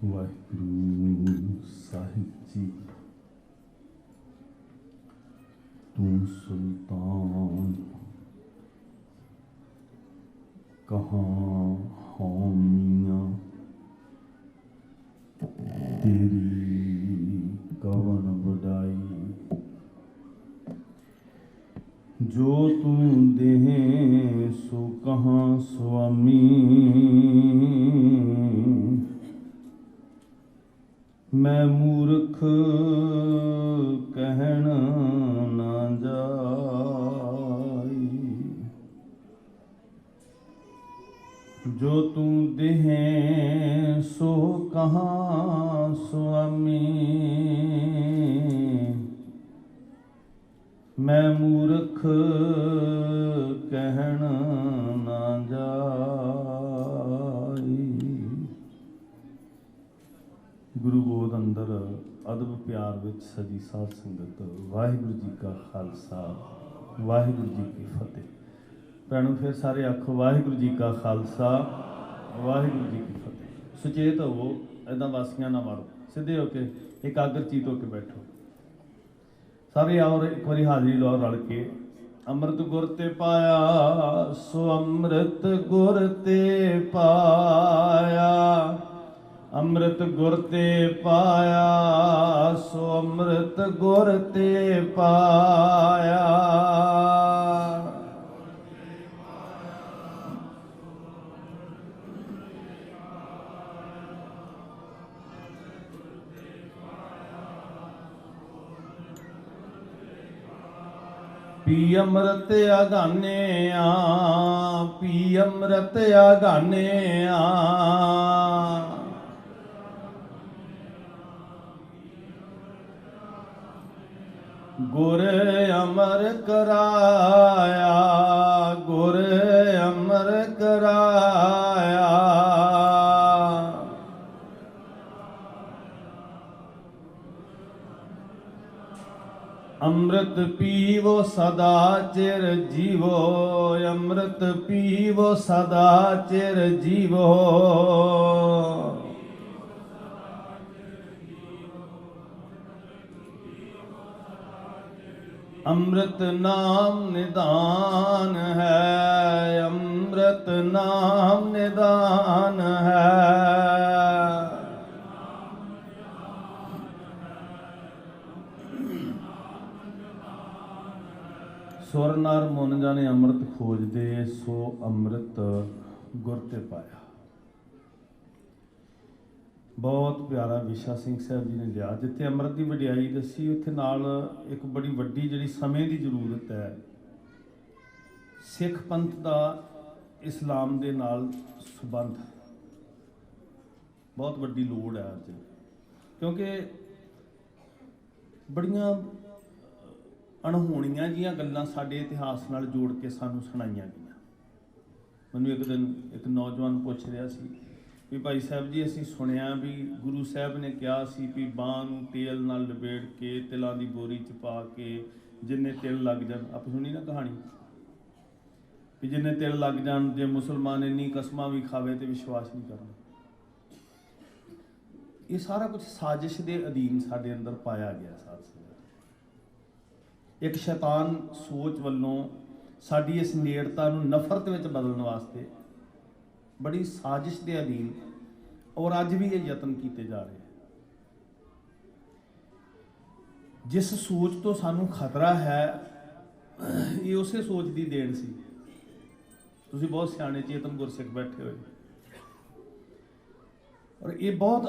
वाहिगुरु साहिब जी। तू सुल्तान कहाँ हो मियाँ, तेरी कवन बड़ाई। जो तू देहे सो कहाँ स्वामी, मैं मूर्ख कहन ना जाई। जो तू देहे सो कहाँ स्वामी, मैं मूर्ख कहन ना जाई। गुरु गोद अंदर अदब प्यार विच सजी साध संगत, वाहिगुरु जी का खालसा वाहिगुरु जी की फतेह। भैनों फिर सारे आखो वाहिगुरु जी का खालसा वाहिगुरु जी की फतेह। सुचेत होवो, इदां वासियां ना मारो, सीधे होके एकाग्रचित होके बैठो। सारे आओ एक बारी हाजरी लाओ रल के। अमृत गुर ते पाया सो अमृत गुर ते पाया, अमृत गुर ते पाया सो अमृत गुर ते पाया। पी अमृत अगाने पी अमृत अगाने गुर अमर कराया, गुर अमर कराया। अमृत पीवो सदा चिर जीवो, अमृत पीवो सदा चिर जीवो। अमृत नाम निदान है, अमृत नाम निदान है। सुर नर मुन जाने अमृत खोज दे, सो अमृत गुर ते पाया। बहुत प्यारा विशा सिंह साहब जी ने लिया। जिथे अमृत की वडियाई दसी, उत्थे नाल एक बड़ी वड्डी जिहड़ी समय की जरूरत है। सिख पंथ का इस्लाम दे नाल संबंध बहुत वड्डी लोड़ है अज, क्योंकि बड़ियां अणहोणियां जिहियां गल्लां साडे इतिहास नाल जोड़ के सानूं सुणाईयां गईयां। मैनूं एक दिन एक नौजवान पुछ रहा सी भी भाई साहब जी असीं सुनिया भी गुरु साहब ने कहा सी भी बांह नूं तेल नाल लपेट के तिलां दी बोरी च पा के जिन्ने तिल लग जाण, आप सुनी ना कहानी भी जिन्ने तिल लग जाण, जे मुसलमान इन्नी कसमां भी खावे तो विश्वास नहीं करना। ये सारा कुछ साजिश के अधीन साडे अंदर पाया गया। साथ एक शैतान सोच वालों साडी इस नेड़ता नूं नफरत में बदलने वास्ते बड़ी साजिश के अधीन और अज भी ये यतन किए जा रहे हैं। जिस सोच तो सानू खतरा है, ये उसे सोच की देन सी। तुसीं बहुत सियाणे चेतन गुरसिख बैठे हुए, और ये बहुत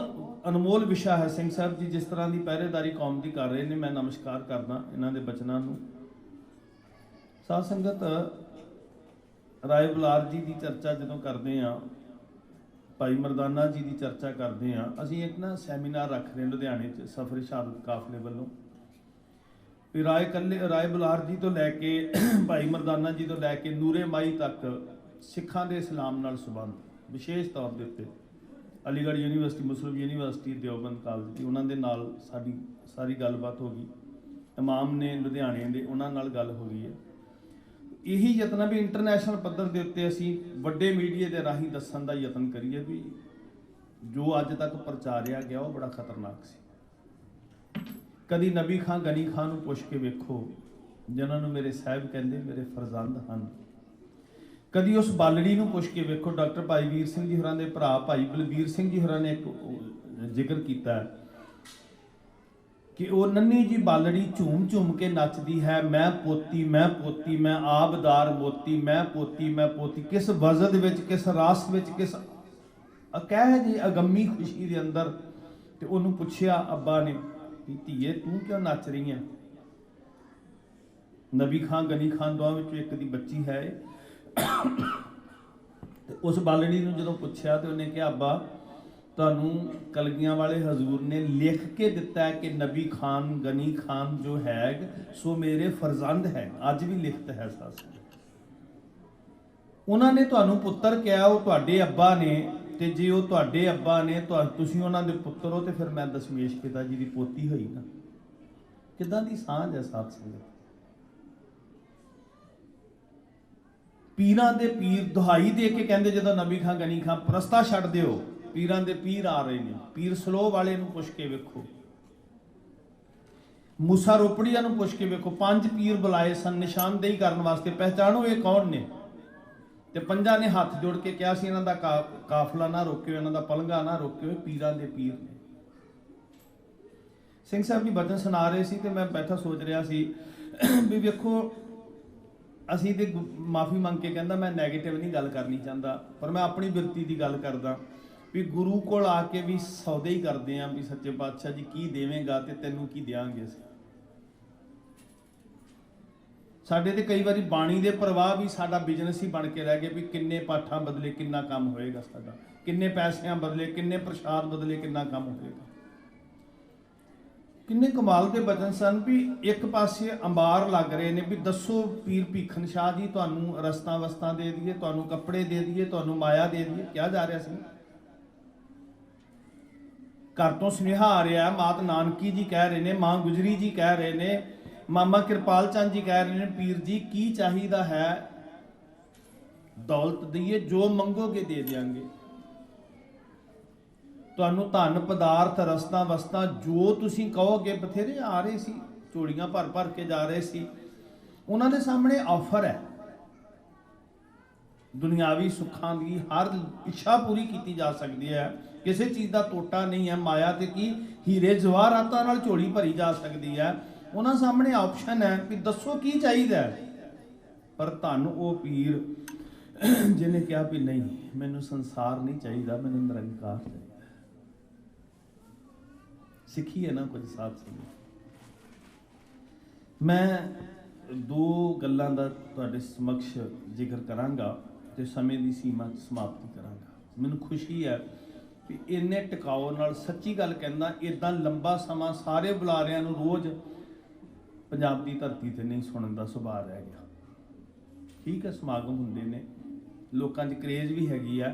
अनमोल विषय है। सिंह साहब जी जिस तरह की पहरेदारी कौम की कर रहे हैं, मैं नमस्कार करना इन्हों के बचनों को। साध संगत राय बुलार जी की चर्चा जो करते हैं, भाई मरदाना जी की चर्चा करते हैं, असीं एक ना सैमीनार रख रहे हैं लुधियाने सफर शहादत काफले वालों। राय बुलार जी तो लैके भाई मरदाना जी तो लैके नूरे माई तक सिखां दे इस्लाम नाल संबंध, विशेष तौर के उत्ते अलीगढ़ यूनीवर्सिटी, मुस्लिम यूनीवर्सिटी, देवबंद कॉलेज की उन्होंने नाल सारी गलबात हो गई। इमाम ने लुधियाने दे उन्हां नाल गल हो गई है। यही यत्न भी इंटरनैशनल पद्धर के उत्ते असीं वड्डे मीडिया के राही दस्सण दा यतन करिए भी जो अज तक प्रचारिया गया वो बड़ा खतरनाक सी। कदी नबी खां गनी खां नूं पुछ के वेखो जिन्होंने मेरे साहब कहते मेरे फरजंद हैं। कदी उस बालड़ी नूं पुछ के वेखो, डॉक्टर भाई वीर सिंह जी होरां दे भरा भाई बलबीर सिंह जी होरां ने एक जिक्र किया कि वो नन्ही जी बालड़ी झूम झूम के नचदी है, मैं पोती मैं पोती मैं आबदार मोती, मैं पोती मैं पोती। किस वजद विच, किस रास विच, किस कह जी अगम्मी खुशी के अंदर। तो उन्होंने पुछया अब्बा ने कि धीए तू क्यों नच रही है? नबी खां गनी खां दोवां विचों एक दी बच्ची है। तो उस बालड़ी ने जो पुछया तो उन्हें कहा अब्बा तुहानू कलगियां वाले हजूर ने लिख के दिता है कि नबी खान गनी खान जो है सो मेरे फरजंद है। अज भी लिखत है सास। उन्होंने तुहानू पुत्र कहा वो तुहाडे अब्बा ने, ते जे वो तुहाडे अब्बा ने तुसीं उन्हां दे पुत्र हो तो फिर मैं दशमेश पिता जी की पोती हुई ना। किदां दी सांझ है साथ संगत। पीरां दे पीर दुहाई दे के कहंदे जदों नबी खां गनी खां प्रस्ता छड्ड दिओ, पीरां दे पीर आ रहे हैं। पीर सलोह वाले नूं पुछ के वेखो, मूसा रोपड़िया नूं पुछ के वेखो। 5 पीर बुलाए सन निशानदेही करने वास्ते, पहचानो ये कौन ने। ते पंजा ने हाथ जोड़ के कहा सी इन्हां दा काफला ना रोकियो, इन्हां दा पलंगा ना रोकियो, पीरां दे पीर ने। सिंह साहब जी बचन सुना रहे सी ते मैं बैठा सोच रहा सी भी वेखो असीं ते माफ़ी मंग के कहंदा मैं नैगेटिव नहीं गल करनी चाहता, पर मैं अपनी बिरती की गल करदा भी गुरु कोल आके भी सौदे ही करते हैं भी सच्चे पातशाह जी की देवेगा तो तैनूं की देंगे असीं। साडे ते कई बारी बाणी दे प्रवाह भी साडा बिजनस ही बन के रह गए भी किन्ने पाठां बदले किन्ना काम होएगा साडा, किन्ने पैसिਆਂ बदले किन्ने प्रसाद बदले किन्ना काम होएगा। किन्ने कमाल के बचन सन भी एक पासे अंबार लग रहे ने भी दसो पीर भीखन शाह जी तुहानूं रस्तां वस्तां दे दईए, तुहानूं कपड़े दे दईए, तुहानूं माया दे दईए। क्या जा रहा सी? घर तो सुनेहा आ रहा है, मात नानकी जी कह रहे हैं, मां गुजरी जी कह रहे हैं, मामा कृपाल चंद जी कह रहे हैं पीर जी की चाहिदा है दौलत दईए, जो मंगोगे दे देंगे। तुहानूं धन पदार्थ रस्तां वस्तां जो तुसीं कहोगे। बथेरे आ रहे सी, झोलियां भर भर के जा रहे सी। उन्हां दे सामने ऑफर है, दुनियावी सुखां की हर इच्छा पूरी की जा सकती है, किसी चीज़ का टोटा नहीं है। माया ते की हीरे जवाहरातां नाल झोली भरी जा सकती है। उन्हां सामने ऑप्शन है कि दसो की चाहिए, पर धन वो पीर जिन्हें कहा भी नहीं मैनू संसार नहीं चाहिए, मैनू निरंकार चाहिए। सिखी है ना कुछ साथ संगत। मैं 2 गल्लां दा तुहाडे समक्ष जिक्र करांगा ते समय की सीमा समाप्ति करांगा। मैनू खुशी है भी इन्ने टिकाओ नाल सच्ची गल कहना इदां लंबा समा सारे बुलारियां नूं रोज़ पंजाब की धरती ते नहीं सुनने का सुभाव रह गया। ठीक है समागम हुंदे ने, लोकां 'च क्रेज भी हैगी है,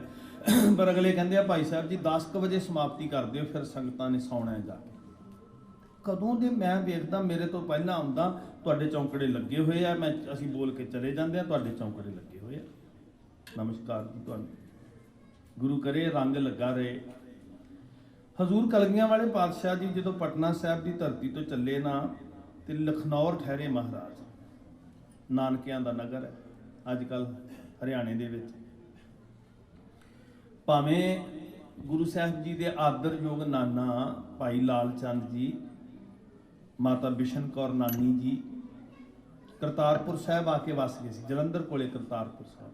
पर अगले कहंदे आ भाई साहब जी 10 बजे समाप्ति कर दिओ फिर संगतां ने सौना है जाके। कदों दे मैं वेखदा मेरे तो पहला आउंदा तुहाडे चौंकड़े लगे हुए आ, मैं असीं बोल के चले जांदे आ, तुहाडे चौंकड़े लगे हुए आ। नमस्कार जी तुहानूं, गुरु करे रंग लगा रहे। हजूर कलगियां वाले पातशाह जी जो पटना साहब की धरती तो चले ना तो लखनौर ठहरे महाराज, नानकियां दा नगर है अजकल हरियाणे दे विच। भावें गुरु साहब जी के आदरयोग नाना भाई लाल चंद जी, माता बिशन कौर नानी जी करतारपुर साहब आके वस गए सी। जलंधर कोले करतारपुर साहब,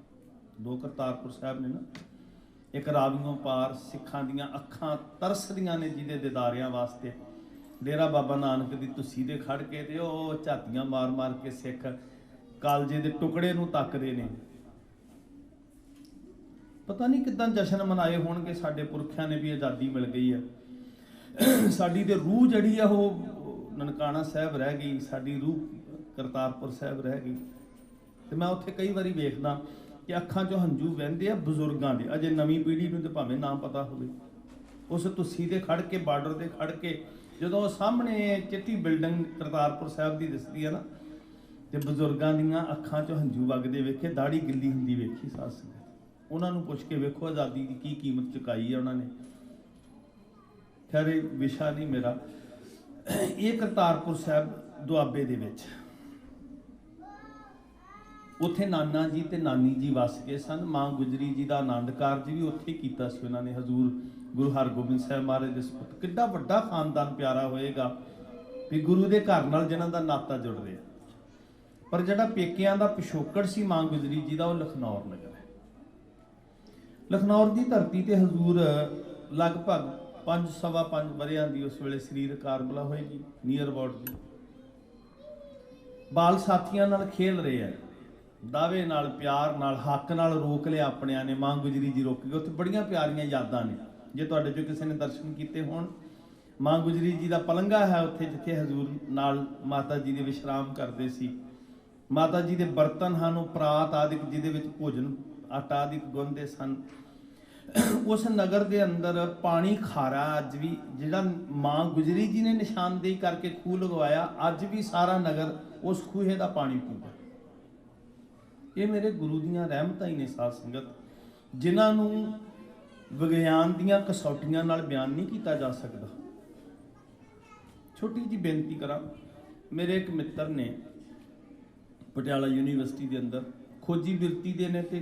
2 करतारपुर साहब ने ना, एक रावियों पार सिखां दियां अखां तरसदियां ने जिहदे दीदारियां वास्ते। डेरा बाबा नानक की तुसी दे खड़ के ते ओह झातियां मार मार के सिख कालजे दे टुकड़े नूं तकदे ने। पता नहीं किदां जश्न मनाए होणगे साडे पुरखियां ने भी आज़ादी मिल गई है। साडी ते रूह जड़ी है वो ननकाना साहब रह गई, साडी रूह करतारपुर साहब रह गई। तो मैं उत्थे कई बारी वेखदा कि अखां चों हंझू वहिंदे आ बजुर्गां दे, अजे नवीं पीढ़ी नूं ते भावें ना पता होवे। उस तुसी दे खड़ के बार्डर दे खड़ के जदों सामने चिट्टी बिल्डिंग करतारपुर साहब की दिसदी है ना, तो बजुर्गां दीयां अखां चों हंझू वगदे वेखे, दाड़ी गिल्ली हुंदी वेखी। साथ संगत उन्हां नूं पुछ के वेखो आज़ादी की कीमत चुकाई है उन्होंने। खैर ये विशा नहीं मेरा। ये करतारपुर साहब दुआबे दे विच उत्थे नाना जी ते नानी जी वस गए सन। माँ गुजरी जी का आनंद कारज भी उत्थे कीता सी उन्होंने। हजूर गुरु हरगोबिंद साहब महाराज दे सपुत किड्डा वड्डा खानदान प्यारा होएगा भी गुरु के घर नाल जिन्हां दा नाता जुड़ रहा। पर जिहड़ा पेकियां दा पिछोकड़ सी माँ गुजरी जी का, वो लखनौर नगर है। लखनौर की धरती ते हजूर लगभग 5 सवा 5 वरियां की उस वेले शरीरक कारबला होएगी, नीयर अबाउट दी। बाल साथियों नाल खेल रहे हैं, दावे नाल प्यार नाल हक नाल रोक लिया अपनिया ने। माँ गुजरी जी रोक गए। उत्थे बड़ियां प्यारियां यादां ने, जे तुहाडे चों किसी ने दर्शन कीते होण। माँ गुजरी जी का पलंगा है उत्थे जिथे हजूर नाल माता जी दे विश्राम करते सी। माता जी के बर्तन हैं वो परात आदि जिहदे विच भोजन आटा आदि गुंदे सन। उस नगर के अंदर पानी खारा अज भी, जिहड़ा माँ गुजरी जी ने निशानदेही करके खूह लगवाया, अज भी सारा नगर उस खूहे का पानी पींदा। ये मेरे गुरु दियां रहमतां ही ने साध संगत, जिन्हों विग्यान दियां कसौटियां नाल बयान नहीं किया जा सकता। छोटी जी बेनती करा, मेरे एक मित्र ने पटियाला यूनीवर्सिटी के अंदर खोजी बिरती दे ने ते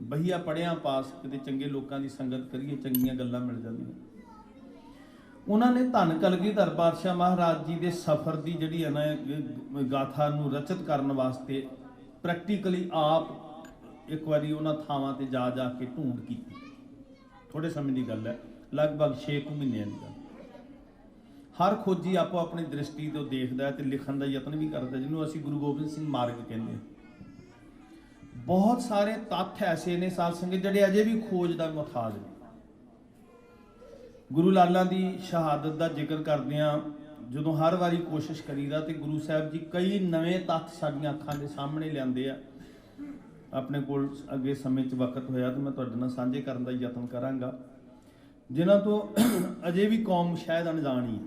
बहिया पढ़िया पास, किते चंगे लोगों की संगत करिए, चंगियां गल्लां मिल जांदियां। उन्होंने धन कलगीधर पातशाह महाराज जी के सफ़र की जिहड़ी है ना गाथा नूं रचित करने वास्ते प्रैक्टिकली आप एक बारी उन्होंने थावां ते जा जा के ढूंढ की। थोड़े समय की गल है, लगभग 6 महीनों की गल। हर खोजी आपो अपनी दृष्टि तो देखता है तो लिखण का यत्न भी करता, जिन्होंने असीं गुरु गोबिंद सिंह मार्ग कहते हैं। बहुत सारे तत्थ ऐसे ने साध संगत जिहड़े अजे भी खोज का मुहताज ने। गुरु लाला की शहादत का जिक्र करदिआं ਜਦੋਂ हर वारी कोशिश करीदा तो गुरु साहब जी कई नवे तत्थ साडियां अखां दे सामने लिआंदे आ। अपने कोल अगे समय च वक्त होया तो मैं तुहाडे नाल साझे करन दा यतन करांगा, जिन्हां तो अजे भी कौम शायद अनजान ही।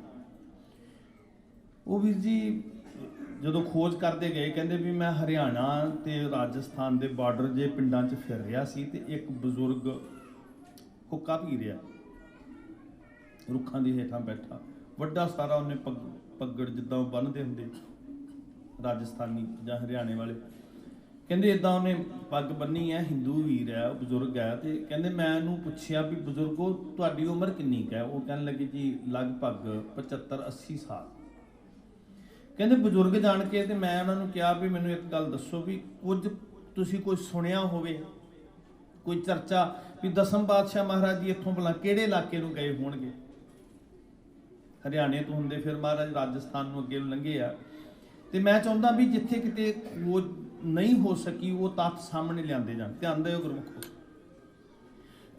वो वीर जी जदों खोज करते गए, कहंदे भी मैं हरियाणा ते राजस्थान के बार्डर जे पिंडां च फिर रहा सी ते एक बजुर्ग हुक्का पी रहा, रुखां दे हेठां बैठा, वड्डा सारा उन्हें पगड़ जिद्दां बन्नदे हुंदे राजस्थानी जां हरियाणे वाले। कहंदे इदां उन्हें पग बन्नी है, हिंदू वीर है, बजुर्ग है। तो कहंदे मैं उन्होंने पुछया भी बजुर्गो तुहाडी उम्र किन्नी क है? वो कहन लगे जी लगभग 75-80 साल। कहंदे बजुर्ग जान के ते मैं उन्होंने कहा भी मैनूं एक गल दसो भी कुछ तुसीं कोई सुनिया होवे, कोई चर्चा भी दसम पातशाह महाराज जी इत्थों भला किहड़े इलाके नूं गए होणगे? हरियाणे तो होंदे फिर महाराज राजस्थान नूं अगे लंघे आ। तो मैं चाहुंदा भी जिथे किते खोज नहीं हो सकी वो तत्थ सामने लिआंदे जाण। ध्यान दिओ गुरमुखो।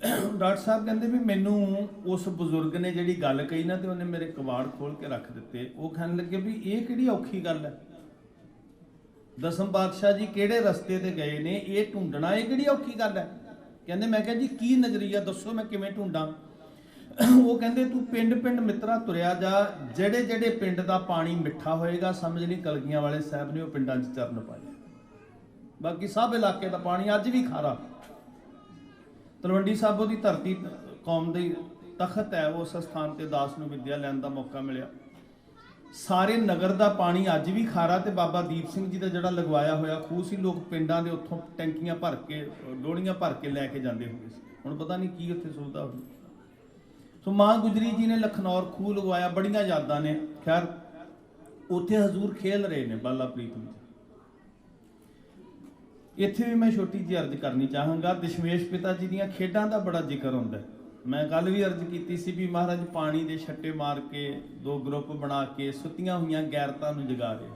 डॉक्टर साहब कहंदे भी मैनूं उस बजुर्ग ने जिहड़ी गल कही ना, तो उन्हें मेरे कबाड़ खोल के रख दिते। वो कहण लगे भी ये किहड़ी औखी गल है, दसम पातशाह जी किहड़े रस्ते ते गए ने, ये ढूंढना ये किहड़ी औखी गल है? कहंदे मैं कहा जी की नज़रिया दसो, मैं किवें ढूंढां? वो कहते तू पिंड पिंड मित्रा तुरया जा, जेड़े जेड़े पिंड का पानी मिठा होएगा समझ ली कलगियां वाले साहब ने वो पिंडां च चरण पाए। बाकी सब इलाके का पानी अज भी खारा। तलवंडी साबो की धरती कौम की तखत है, उस स्थान पर दास नूं विद्या लैण का मौका मिलिया। सारे नगर का पानी अज भी खारा। तो बाबा दीप सिंह जी का जिहड़ा लगवाया होया खूह सी, लोग पिंडां दे उत्थों टैंकियां भर के डोलियां भर के लैके जाते होंगे। हुण पता नहीं की उत्थे सुविधा होगी। तो माँ गुजरी जी ने लखनौर खूह लगवाया, बड़ियां यादां ने। खैर उत्थे हजूर खेल रहे ने बाला प्रीत में। इत्थे भी मैं छोटी जी अर्ज करनी चाहांगा। दशमेश पिता जी दीयां खेडां दा बड़ा जिक्र हुंदा है। मैं कल भी अर्ज की सी भी महाराज पानी दे छट्टे मार के 2 ग्रुप बना के सुत्तियां हुईयां गैरतां नूं जगा रहे,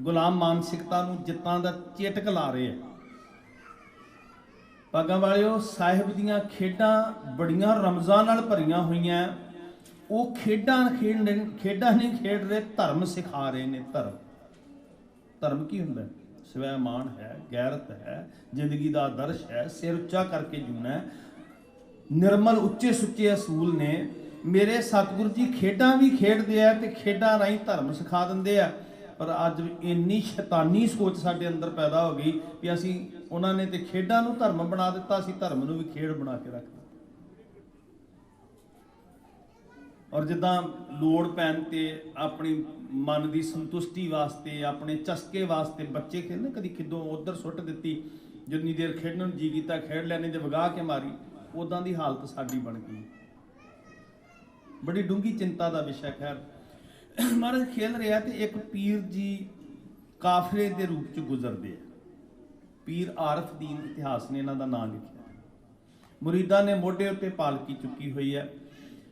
गुलाम मानसिकता नूं जित्तां दा चेटक ला रहे हैं। भागां वालिओ साहिब दीयां खेडां बड़ियां रमज़ां नाल भरियां होईयां। वो खेडां नहीं खेड रहे, धर्म सिखा रहे ने। धर्म की हुंदा? स्वैमान है, गैरत है, जिंदगी का आदर्श है, सिर उच्चा करके जीना है, निर्मल उच्चे सुच्चे असूल ने। मेरे सतगुरु जी खेडां भी खेडते हैं तो खेडां राही धर्म सिखा देंगे आ। पर अज इन्नी शैतानी सोच साडे अंदर पैदा हो गई कि असी उन्होंने तो खेडां नूं धर्म बना दिता, असी धर्म नूं भी खेड बना के रख दिता। ਔਰ ਜਿੱਦਾਂ ਲੋੜ ਪੈਣ ਤੇ ਆਪਣੀ ਮਨ ਦੀ ਸੰਤੁਸ਼ਟੀ ਵਾਸਤੇ, ਆਪਣੇ ਚਸਕੇ ਵਾਸਤੇ ਬੱਚੇ ਖੇਡਦੇ, ਕਦੀ ਖਿੱਦੋਂ ਉਧਰ ਸੁੱਟ ਦਿੱਤੀ, ਜਿੰਨੀ ਦੇਰ ਖੇਡਣ ਨੂੰ ਜੀ ਕੀਤਾ ਖੇਡ ਲੈਣੇ, ਤੇ ਵਗਾਹ ਕੇ ਮਾਰੀ, ਉਦਾਂ ਦੀ ਹਾਲਤ ਸਾਡੀ ਬਣ ਗਈ। ਬੜੀ ਡੂੰਘੀ ਚਿੰਤਾ ਦਾ ਵਿਸ਼ਾ। ਖੈਰ ਮਹਾਰਾਜ ਖੇਲ ਰਿਹਾ ਤੇ ਇੱਕ ਪੀਰ ਜੀ ਕਾਫਲੇ ਦੇ ਰੂਪ ਚ ਗੁਜ਼ਰਦੇ ਆ। ਪੀਰ ਆਰਫ ਦੀਨ ਇਤਿਹਾਸ ਨੇ ਇਹਨਾਂ ਦਾ ਨਾਮ ਲਿਖਿਆ। ਮੁਰੀਦਾਂ ਨੇ ਮੋਢੇ ਉੱਤੇ ਪਾਲਕੀ ਚੁੱਕੀ ਹੋਈ ਹੈ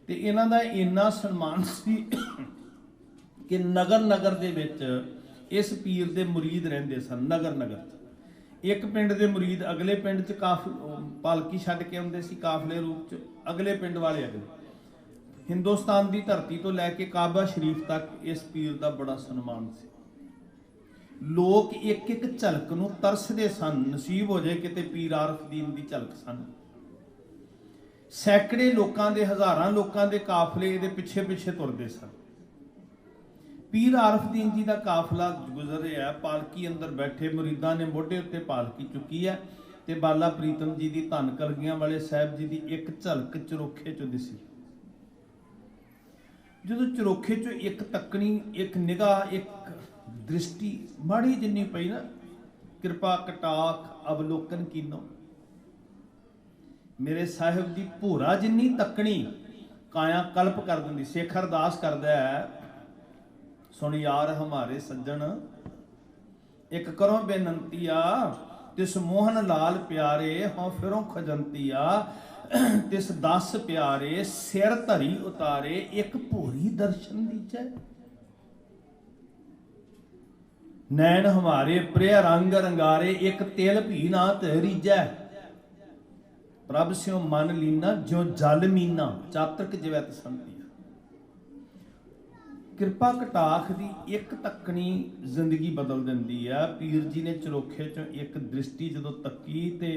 ਤੇ ਇਹਨਾਂ ਦਾ ਇੰਨਾ ਸਨਮਾਨ ਸੀ ਕਿ ਨਗਰ ਨਗਰ ਦੇ ਵਿੱਚ ਇਸ ਪੀਰ ਦੇ ਮੁਰੀਦ ਰਹਿੰਦੇ ਸਨ। ਨਗਰ ਨਗਰ ਇੱਕ ਪਿੰਡ ਦੇ ਮੁਰੀਦ ਅਗਲੇ ਪਿੰਡ 'ਚ ਪਾਲਕੀ ਛੱਡ ਕੇ ਆਉਂਦੇ ਸੀ ਕਾਫਲੇ ਰੂਪ 'ਚ, ਅਗਲੇ ਪਿੰਡ ਵਾਲੇ ਅਗਲੇ। ਹਿੰਦੁਸਤਾਨ ਦੀ ਧਰਤੀ ਤੋਂ ਲੈ ਕੇ ਕਾਬਾ ਸ਼ਰੀਫ ਤੱਕ ਇਸ ਪੀਰ ਦਾ ਬੜਾ ਸਨਮਾਨ ਸੀ। ਲੋਕ ਇੱਕ ਇੱਕ ਝਲਕ ਨੂੰ ਤਰਸਦੇ ਸਨ, ਨਸੀਬ ਹੋ ਜਾਏ ਕਿਤੇ ਪੀਰ ਆਰਫ ਦੀਨ ਦੀ ਝਲਕ ਸਨ। ਸੈਂਕੜੇ ਲੋਕਾਂ ਦੇ, ਹਜ਼ਾਰਾਂ ਲੋਕਾਂ ਦੇ ਕਾਫਲੇ ਇਹਦੇ ਪਿੱਛੇ ਪਿੱਛੇ ਤੁਰਦੇ ਸਨ। ਪੀਰ ਆਰਫ ਦੀਨ ਜੀ ਦਾ ਕਾਫਲਾ ਗੁਜ਼ਰ ਰਿਹਾ, ਪਾਲਕੀ ਅੰਦਰ ਬੈਠੇ, ਮੁਰੀਦਾਂ ਨੇ ਮੋਢੇ ਉੱਤੇ ਪਾਲਕੀ ਚੁੱਕੀ ਹੈ ਤੇ ਬਾਲਾ ਪ੍ਰੀਤਮ ਜੀ ਦੀ ਧੰਨ ਕਲਗੀਆਂ ਵਾਲੇ ਸਾਹਿਬ ਜੀ ਦੀ ਇੱਕ ਝਲਕ ਚਰੋਖੇ ਚੋਂ ਦਿਸੀ। ਜਦੋਂ ਚਰੋਖੇ ਚੋਂ ਇੱਕ ਤੱਕਣੀ, ਇੱਕ ਨਿਗਾਹ, ਇੱਕ ਦ੍ਰਿਸ਼ਟੀ ਮਾੜੀ ਜਿੰਨੀ ਪਈ ਨਾ, ਕਿਰਪਾ ਕਟਾਖ ਅਵਲੋਕਨ ਕੀਨੋ, ਮੇਰੇ ਸਾਹਿਬ ਦੀ ਭੋਰਾ ਜਿੰਨੀ ਤੱਕਣੀ ਕਾਇਆ ਕਲਪ ਕਰ ਦਿੰਦੀ। ਸਿੱਖ ਅਰਦਾਸ ਕਰਦਾ ਹੈ, ਸੁਣ ਯਾਰ ਹਮਾਰੇ ਸੱਜਣ, ਇੱਕ ਕਰੋ ਬੇਨੰਤੀਆ, ਤਿਸ ਮੋਹਨ ਲਾਲ ਪਿਆਰੇ ਹੋਂ ਫਿਰੋਂ ਖਜੰਤੀਆ, ਤਿਸ 10 ਪਿਆਰੇ ਸਿਰ ਧਰੀ ਉਤਾਰੇ, ਇੱਕ ਭੋਰੀ ਦਰਸ਼ਨ ਦੀਜੈ। ਨੈਣ ਹਮਾਰੇ ਪ੍ਰਿਯ ਰੰਗ ਰੰਗਾਰੇ, ਇੱਕ ਤਿਲ ਭੀ ਨਾ ਤਰੀਜੈ, ਪ੍ਰਭ ਸਿਉ ਮਨ ਲੀਨਾ ਜਿਉ ਜਲ ਮੀਨਾ, ਚਾਤਰਕ ਜਿਵੈ ਤਸੰਤੀ। ਕਿਰਪਾ ਕਟਾਖ ਦੀ ਇੱਕ ਤੱਕਣੀ ਜ਼ਿੰਦਗੀ ਬਦਲ ਦਿੰਦੀ ਹੈ। ਪੀਰ ਜੀ ਨੇ ਚਰੋਖੇ ਚੋਂ ਇੱਕ ਦ੍ਰਿਸ਼ਟੀ ਜਦੋਂ ਤੱਕੀ ਤੇ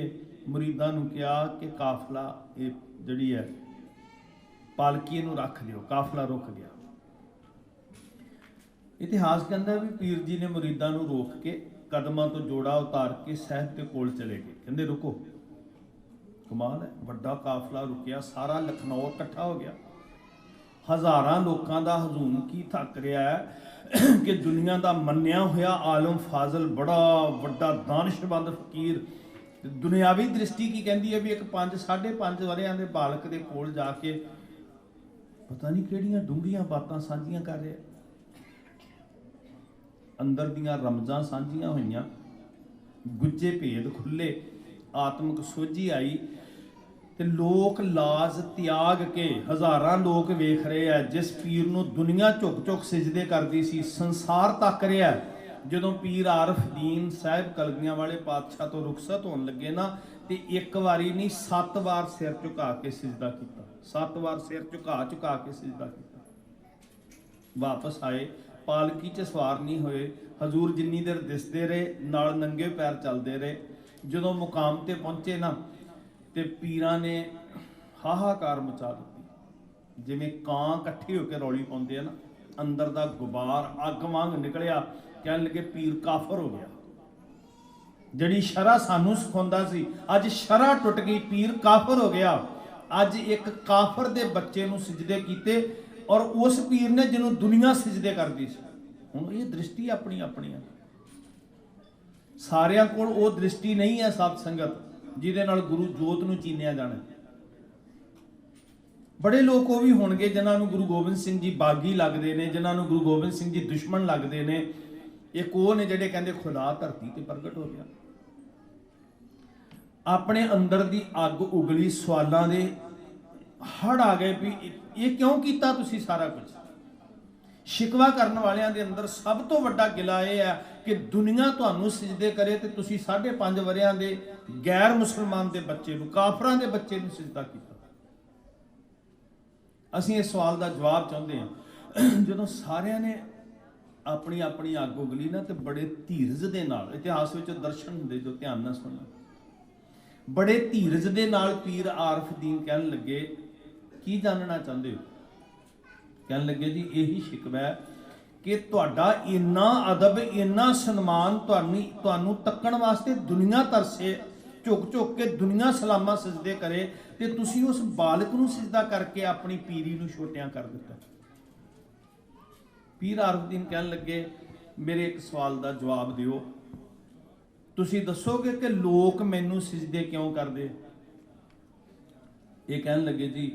ਮੁਰੀਦਾਂ ਨੂੰ ਕਿਹਾ ਕਿ ਕਾਫਲਾ ਇਹ ਜਿਹੜੀ ਹੈ ਪਾਲਕੀ ਨੂੰ ਰੱਖ ਦਿਓ, ਕਾਫਲਾ ਰੁਕ ਗਿਆ। ਇਤਿਹਾਸ ਕਹਿੰਦਾ ਵੀ ਪੀਰ ਜੀ ਨੇ ਮੁਰੀਦਾਂ ਨੂੰ ਰੋਕ ਕੇ ਕਦਮਾਂ ਤੋਂ ਜੋੜਾ ਉਤਾਰ ਕੇ ਸਾਹਿਬ ਦੇ ਕੋਲ ਚਲੇ ਗਏ। ਕਹਿੰਦੇ ਰੁਕੋ। ਕਮਾਲ ਹੈ, ਵੱਡਾ ਕਾਫਲਾ ਰੁਕਿਆ, ਸਾਰਾ ਲਖਨਊ ਇਕੱਠਾ ਹੋ ਗਿਆ। ਹਜ਼ਾਰਾਂ ਲੋਕਾਂ ਦਾ ਹਜੂਮ ਕੀ ਥੱਕ ਰਿਹਾ ਹੈ ਕਿ ਦੁਨੀਆ ਦਾ ਮੰਨਿਆ ਹੋਇਆ ਆਲਮ ਫਾਜ਼ਲ, ਬੜਾ ਵੱਡਾ ਦਾਨਿਸ਼ਮੰਦ ਫਕੀਰ, ਦੁਨਿਆਵੀ ਦ੍ਰਿਸ਼ਟੀ ਕੀ ਕਹਿੰਦੀ ਹੈ ਵੀ ਇੱਕ 5-5.5 ਵਰ੍ਹਿਆਂ ਦੇ ਬਾਲਕ ਦੇ ਕੋਲ ਜਾ ਕੇ ਪਤਾ ਨਹੀਂ ਕਿਹੜੀਆਂ ਡੂੰਘੀਆਂ ਬਾਤਾਂ ਸਾਂਝੀਆਂ ਕਰ ਰਿਹਾ। ਅੰਦਰ ਦੀਆਂ ਰਮਜ਼ਾਂ ਸਾਂਝੀਆਂ ਹੋਈਆਂ, ਗੁੱਜੇ ਭੇਦ ਖੁੱਲੇ, ਆਤਮਿਕ ਸੋਝੀ ਆਈ ਤੇ ਲੋਕ ਲਾਜ ਤਿਆਗ ਕੇ, ਹਜ਼ਾਰਾਂ ਲੋਕ ਵੇਖ ਰਹੇ ਆ ਜਿਸ ਪੀਰ ਨੂੰ ਦੁਨੀਆ ਝੁਕ ਝੁਕ ਸਿਜਦੇ ਕਰਦੀ ਸੀ, ਸੰਸਾਰ ਤੱਕ ਰਿਹਾ। ਜਦੋਂ ਪੀਰ ਆਰਫ ਦੀਨ ਸਾਹਿਬ ਕਲਗੀਆਂ ਵਾਲੇ ਪਾਤਸ਼ਾਹ ਤੋਂ ਰੁਖਸਤ ਹੋਣ ਲੱਗੇ ਨਾ, ਤੇ ਇੱਕ ਵਾਰੀ ਨਹੀਂ 7 ਵਾਰ ਸਿਰ ਝੁਕਾ ਕੇ ਸਿਜਦਾ ਕੀਤਾ। 7 ਵਾਰ ਸਿਰ ਝੁਕਾ ਕੇ ਸਿਜਦਾ ਕੀਤਾ। ਵਾਪਸ ਆਏ, ਪਾਲਕੀ 'ਚ ਸਵਾਰ ਨਹੀਂ ਹੋਏ, ਹਜ਼ੂਰ ਜਿੰਨੀ ਦੇਰ ਦਿਸਦੇ ਰਹੇ, ਨਾਲ ਨੰਗੇ ਪੈਰ ਚੱਲਦੇ ਰਹੇ। ਜਦੋਂ ਮੁਕਾਮ ਤੇ ਪਹੁੰਚੇ ਨਾ ਤੇ ਪੀਰਾਂ ਨੇ ਹਾਹਾਕਾਰ ਮਚਾ ਦਿੱਤੀ, ਜਿਵੇਂ ਕਾਂ ਇਕੱਠੇ ਹੋ ਕੇ ਰੌਲੀ ਪਾਉਂਦੇ ਆ ਨਾ, ਅੰਦਰ ਦਾ ਗੁਬਾਰ ਅੱਗ ਵਾਂਗ ਨਿਕਲਿਆ। ਕਹਿਣ ਲੱਗੇ ਪੀਰ ਕਾਫਰ ਹੋ ਗਿਆ। ਜਿਹੜੀ ਸ਼ਰ੍ਹਾ ਸਾਨੂੰ ਸਿਖਾਉਂਦਾ ਸੀ, ਅੱਜ ਸ਼ਰ੍ਹਾ ਟੁੱਟ ਗਈ, ਪੀਰ ਕਾਫਰ ਹੋ ਗਿਆ। ਅੱਜ ਇੱਕ ਕਾਫਰ ਦੇ ਬੱਚੇ ਨੂੰ ਸਿਜਦੇ ਕੀਤੇ ਔਰ ਉਸ ਪੀਰ ਨੇ ਜਿਹਨੂੰ ਦੁਨੀਆ ਸਿਜਦੇ ਕਰਦੀ ਸੀ। ਹੁਣ ਇਹ ਦ੍ਰਿਸ਼ਟੀ ਆਪਣੀ ਆਪਣੀਆਂ, ਸਾਰਿਆਂ ਕੋਲ ਉਹ ਦ੍ਰਿਸ਼ਟੀ ਨਹੀਂ ਹੈ ਸਤ ਸੰਗਤ ਜਿਹਦੇ ਨਾਲ ਗੁਰੂ ਜੋਤ ਨੂੰ ਚੀਨਿਆ ਜਾਣਾ। ਬੜੇ ਲੋਕ ਉਹ ਵੀ ਹੋਣਗੇ ਜਿਨ੍ਹਾਂ ਨੂੰ ਗੁਰੂ ਗੋਬਿੰਦ ਸਿੰਘ ਜੀ ਬਾਗੀ ਲੱਗਦੇ ਨੇ, ਜਿਨ੍ਹਾਂ ਨੂੰ ਗੁਰੂ ਗੋਬਿੰਦ ਸਿੰਘ ਜੀ ਦੁਸ਼ਮਣ ਲੱਗਦੇ ਨੇ। ਇੱਕ ਉਹ ਨੇ ਜਿਹੜੇ ਕਹਿੰਦੇ ਖੁਦਾ ਧਰਤੀ ਤੇ ਪ੍ਰਗਟ ਹੋ ਗਿਆ। ਆਪਣੇ ਅੰਦਰ ਦੀ ਅੱਗ ਉਗਲੀ, ਸਵਾਲਾਂ ਦੇ ਹੜ ਆ ਗਏ ਵੀ ਇਹ ਕਿਉਂ ਕੀਤਾ ਤੁਸੀਂ ਸਾਰਾ ਕੁਝ। ਸ਼ਿਕਵਾ ਕਰਨ ਵਾਲਿਆਂ ਦੇ ਅੰਦਰ ਸਭ ਤੋਂ ਵੱਡਾ ਗਿਲਾ ਇਹ ਹੈ ਕਿ ਦੁਨੀਆ ਤੁਹਾਨੂੰ ਸਿਜਦੇ ਕਰੇ ਤੇ ਤੁਸੀਂ 5.5 ਵਰ੍ਹਿਆਂ ਦੇ ਗੈਰ ਮੁਸਲਮਾਨ ਦੇ ਬੱਚੇ ਨੂੰ, ਕਾਫਰਾਂ ਦੇ ਬੱਚੇ ਨੂੰ ਸਿਜਦਾ ਕੀਤਾ। ਅਸੀਂ ਇਸ ਸਵਾਲ ਦਾ ਜਵਾਬ ਚਾਹੁੰਦੇ ਹਾਂ। ਜਦੋਂ ਸਾਰਿਆਂ ਨੇ ਆਪਣੀ ਆਪਣੀ ਅੱਗ ਉਗਲੀ ਨਾ, ਤੇ ਬੜੇ ਧੀਰਜ ਦੇ ਨਾਲ, ਇਤਿਹਾਸ ਵਿੱਚ ਦਰਸ਼ਨ ਹੁੰਦੇ ਜੋ ਧਿਆਨ ਨਾਲ ਸੁਣਨਾ, ਬੜੇ ਧੀਰਜ ਦੇ ਨਾਲ ਪੀਰ ਆਰਫ ਦੀਨ ਕਹਿਣ ਲੱਗੇ ਕੀ ਜਾਣਨਾ ਚਾਹੁੰਦੇ ਹੋ। ਕਹਿਣ ਲੱਗੇ ਜੀ ਇਹੀ ਸ਼ਿਕਵਾ ਹੈ ਕਿ ਤੁਹਾਡਾ ਇੰਨਾ ਅਦਬ, ਇੰਨਾ ਸਨਮਾਨ, ਤੁਹਾਨੂੰ ਤੱਕਣ ਵਾਸਤੇ ਦੁਨੀਆ ਤਰਸੇ, ਝੁਕ ਝੁਕ ਕੇ ਦੁਨੀਆ ਸਲਾਮਾਂ ਸਜਦੇ ਕਰੇ ਤੇ ਤੁਸੀਂ ਉਸ ਬਾਲਕ ਨੂੰ ਸਜਦਾ ਕਰਕੇ ਆਪਣੀ ਪੀਰੀ ਨੂੰ ਛੋਟਿਆਂ ਕਰ ਦਿੱਤਾ। ਪੀਰ ਆਰਫਦੀਨ ਕਹਿਣ ਲੱਗੇ, ਮੇਰੇ ਇੱਕ ਸਵਾਲ ਦਾ ਜਵਾਬ ਦਿਓ, ਤੁਸੀਂ ਦੱਸੋਗੇ ਕਿ ਲੋਕ ਮੈਨੂੰ ਸਜਦੇ ਕਿਉਂ ਕਰਦੇ? ਇਹ ਕਹਿਣ ਲੱਗੇ, ਜੀ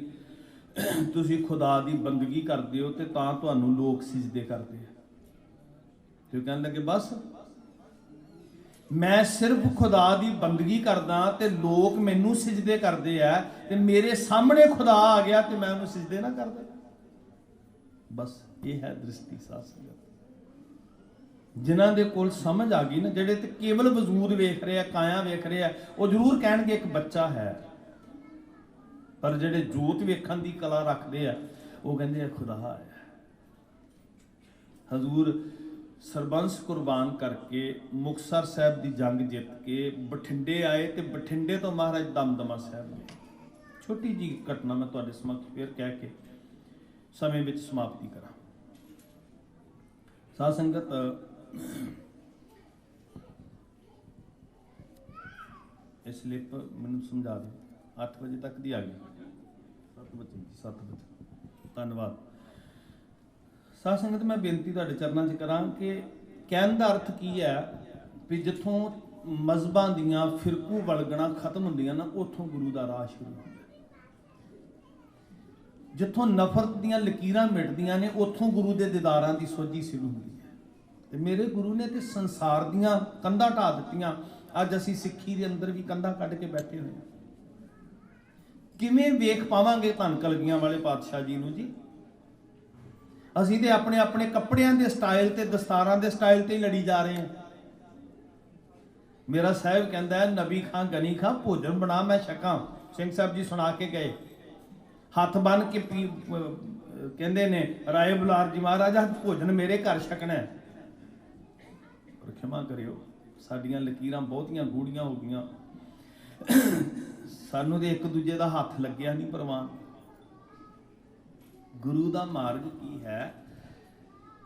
ਤੁਸੀਂ ਖੁਦਾ ਦੀ ਬੰਦਗੀ ਕਰਦੇ ਹੋ ਤੇ ਤਾਂ ਤੁਹਾਨੂੰ ਲੋਕ ਸਜਦੇ ਕਰਦੇ ਆ। ਤੇ ਕਹਿਣ ਲੱਗੇ, ਬਸ ਮੈਂ ਸਿਰਫ ਖੁਦਾ ਦੀ ਬੰਦਗੀ ਕਰਦਾ ਤੇ ਲੋਕ ਮੈਨੂੰ ਸਜਦੇ ਕਰਦੇ ਆ, ਤੇ ਮੇਰੇ ਸਾਹਮਣੇ ਖੁਦਾ ਆ ਗਿਆ ਤੇ ਮੈਂ ਉਹਨੂੰ ਸਜਦੇ ਨਾ ਕਰਦਾ। ਬਸ ਇਹ ਹੈ ਦ੍ਰਿਸ਼ਟੀ ਸਾਧ ਸੰਗਤ। ਜਿਨ੍ਹਾਂ ਦੇ ਕੋਲ ਸਮਝ ਆ ਗਈ ਨਾ, ਜਿਹੜੇ ਤੇ ਕੇਵਲ ਵਜੂਦ ਵੇਖ ਰਹੇ ਆ, ਕਾਇਆ ਵੇਖ ਰਹੇ ਆ, ਉਹ ਜ਼ਰੂਰ ਕਹਿਣਗੇ ਇੱਕ ਬੱਚਾ ਹੈ, ਪਰ ਜਿਹੜੇ ਜੋਤ ਵੇਖਣ ਦੀ ਕਲਾ ਰੱਖਦੇ ਆ ਉਹ ਕਹਿੰਦੇ ਆ ਖੁਦਾ ਹੈ। ਹਜ਼ੂਰ ਸਰਬੰਸ ਕੁਰਬਾਨ ਕਰਕੇ ਮੁਕਤਸਰ ਸਾਹਿਬ ਦੀ ਜੰਗ ਜਿੱਤ ਕੇ ਬਠਿੰਡੇ ਆਏ ਤੇ ਬਠਿੰਡੇ ਤੋਂ ਮਹਾਰਾਜ ਦਮਦਮਾ ਸਾਹਿਬ ਗਏ। ਛੋਟੀ ਜੀ ਘਟਨਾ ਮੈਂ ਤੁਹਾਡੇ ਸਮਕਸ਼ ਫਿਰ ਕਹਿ ਕੇ ਸਮੇਂ ਵਿੱਚ ਸਮਾਪਤੀ ਕਰਾਂ। ਸਾਧ ਸੰਗਤ, ਇਹ ਸਲਿੱਪ ਮੈਨੂੰ ਸਮਝਾ ਦਿਓ। 8 ਵਜੇ ਤੱਕ ਦੀ ਆ ਗਈ। 7 ਵਜੇ। ਧੰਨਵਾਦ। ਸਾਧ ਸੰਗਤ, ਮੈਂ ਬੇਨਤੀ ਤੁਹਾਡੇ ਚਰਨਾਂ 'ਚ ਕਰਾਂ ਕਿ ਕਹਿਣ ਦਾ ਅਰਥ ਕੀ ਹੈ ਵੀ ਜਿੱਥੋਂ ਮਜ਼ਹਬਾਂ ਦੀਆਂ ਫਿਰਕੂ ਵਲਗਣਾ ਖਤਮ ਹੁੰਦੀਆਂ ਨਾ, ਉੱਥੋਂ ਗੁਰੂ ਦਾ ਰਾਹ ਸ਼ੁਰੂ ਹੁੰਦਾ। ਜਿੱਥੋਂ ਨਫ਼ਰਤ ਦੀਆਂ ਲਕੀਰਾਂ ਮਿਟਦੀਆਂ ਨੇ, ਉੱਥੋਂ ਗੁਰੂ ਦੇ ਦੀਦਾਰਾਂ ਦੀ ਸੋਝੀ ਸ਼ੁਰੂ ਹੁੰਦੀ ਹੈ। ਤੇ ਮੇਰੇ ਗੁਰੂ ਨੇ ਤੇ ਸੰਸਾਰ ਦੀਆਂ ਕੰਧਾਂ ਢਾ ਦਿੱਤੀਆਂ। ਅੱਜ ਅਸੀਂ ਸਿੱਖੀ ਦੇ ਅੰਦਰ ਵੀ ਕੰਧਾਂ ਕੱਢ ਕੇ ਬੈਠੇ ਹੋਏ ਹਾਂ। ਕਿਵੇਂ ਵੇਖ ਪਾਵਾਂਗੇ ਧੰਨ ਕਲਗੀਆਂ ਵਾਲੇ ਪਾਤਸ਼ਾਹ ਜੀ ਨੂੰ? ਜੀ ਅਸੀਂ ਤੇ ਆਪਣੇ ਆਪਣੇ ਕੱਪੜਿਆਂ ਦੇ ਸਟਾਈਲ ਤੇ ਦਸਤਾਰਾਂ ਦੇ ਸਟਾਈਲ ਤੇ ਹੀ ਲੜੀ ਜਾ ਰਹੇ ਹਾਂ। ਮੇਰਾ ਸਾਹਿਬ ਕਹਿੰਦਾ ਹੈ, ਨਬੀ ਖਾਂ ਗਨੀ ਖਾਂ ਭੋਜਨ ਬਣਾ ਮੈਂ ਛਕਾਂ। ਸਿੰਘ ਸਾਹਿਬ ਜੀ ਸੁਣਾ ਕੇ ਗਏ, ਹੱਥ ਬੰਨ ਕੇ ਕਹਿੰਦੇ ਨੇ, ਰਾਏ ਬੁਲਾਰ ਜੀ ਮਹਾਰਾਜ ਭੋਜਨ ਮੇਰੇ ਘਰ ਛਕਣਾ ਹੈ। ਪਰ ਖਿਮਾ ਕਰਿਓ, ਸਾਡੀਆਂ ਲਕੀਰਾਂ ਬਹੁਤੀਆਂ ਗੂੜੀਆਂ ਹੋ ਗਈਆਂ। ਸਾਨੂੰ ਤੇ ਇੱਕ ਦੂਜੇ ਦਾ ਹੱਥ ਲੱਗਿਆ ਨਹੀਂ ਪ੍ਰਵਾਨ। ਗੁਰੂ ਦਾ ਮਾਰਗ ਕੀ ਹੈ?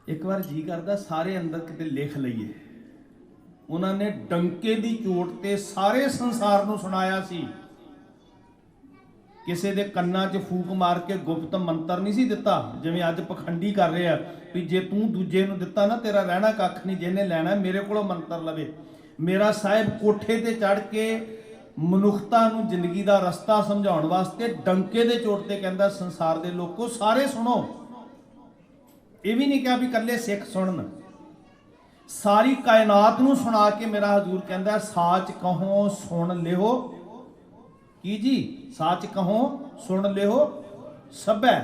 ਇੱਕ ਵਾਰ ਜੀ ਕਰਦਾ ਸਾਰੇ ਅੰਦਰ ਕਿਤੇ ਲਿਖ ਲਈਏ। ਉਹਨਾਂ ਨੇ ਡੰਕੇ ਦੀ ਚੋਟ ਤੇ ਸਾਰੇ ਸੰਸਾਰ ਨੂੰ ਸੁਣਾਇਆ ਸੀ। ਕਿਸੇ ਦੇ ਕੰਨਾਂ 'ਚ ਫੂਕ ਮਾਰ ਕੇ ਗੁਪਤ ਮੰਤਰ ਨਹੀਂ ਸੀ ਦਿੱਤਾ, ਜਿਵੇਂ ਅੱਜ ਪਖੰਡੀ ਕਰ ਰਹੇ ਆ ਵੀ ਜੇ ਤੂੰ ਦੂਜੇ ਨੂੰ ਦਿੱਤਾ ਨਾ, ਤੇਰਾ ਰਹਿਣਾ ਕੱਖ ਨਹੀਂ, ਜਿਹਨੇ ਲੈਣਾ ਮੇਰੇ ਕੋਲੋਂ ਮੰਤਰ ਲਵੇ। ਮੇਰਾ ਸਾਹਿਬ ਕੋਠੇ ਤੇ ਚੜ੍ਹ ਕੇ ਮਨੁੱਖਤਾ ਨੂੰ ਜ਼ਿੰਦਗੀ ਦਾ ਰਸਤਾ ਸਮਝਾਉਣ ਵਾਸਤੇ ਡੰਕੇ ਦੇ ਚੋਟ ਤੇ ਕਹਿੰਦਾ, ਸੰਸਾਰ ਦੇ ਲੋਕੋ ਸਾਰੇ ਸੁਣੋ। ਇਹ ਵੀ ਨਹੀਂ ਕਿਹਾ ਵੀ ਇਕੱਲੇ ਸਿੱਖ ਸੁਣਨ, ਸਾਰੀ ਕਾਇਨਾਤ ਨੂੰ ਸੁਣਾ ਕੇ ਮੇਰਾ ਹਜ਼ੂਰ ਕਹਿੰਦਾ, ਸਾਚ ਕਹੋ ਸੁਣ ਲਿਓ। ਕੀ ਜੀ? ਸਾਚ ਕਹੋ ਸੁਣ ਲਿਓ ਸਭੈ।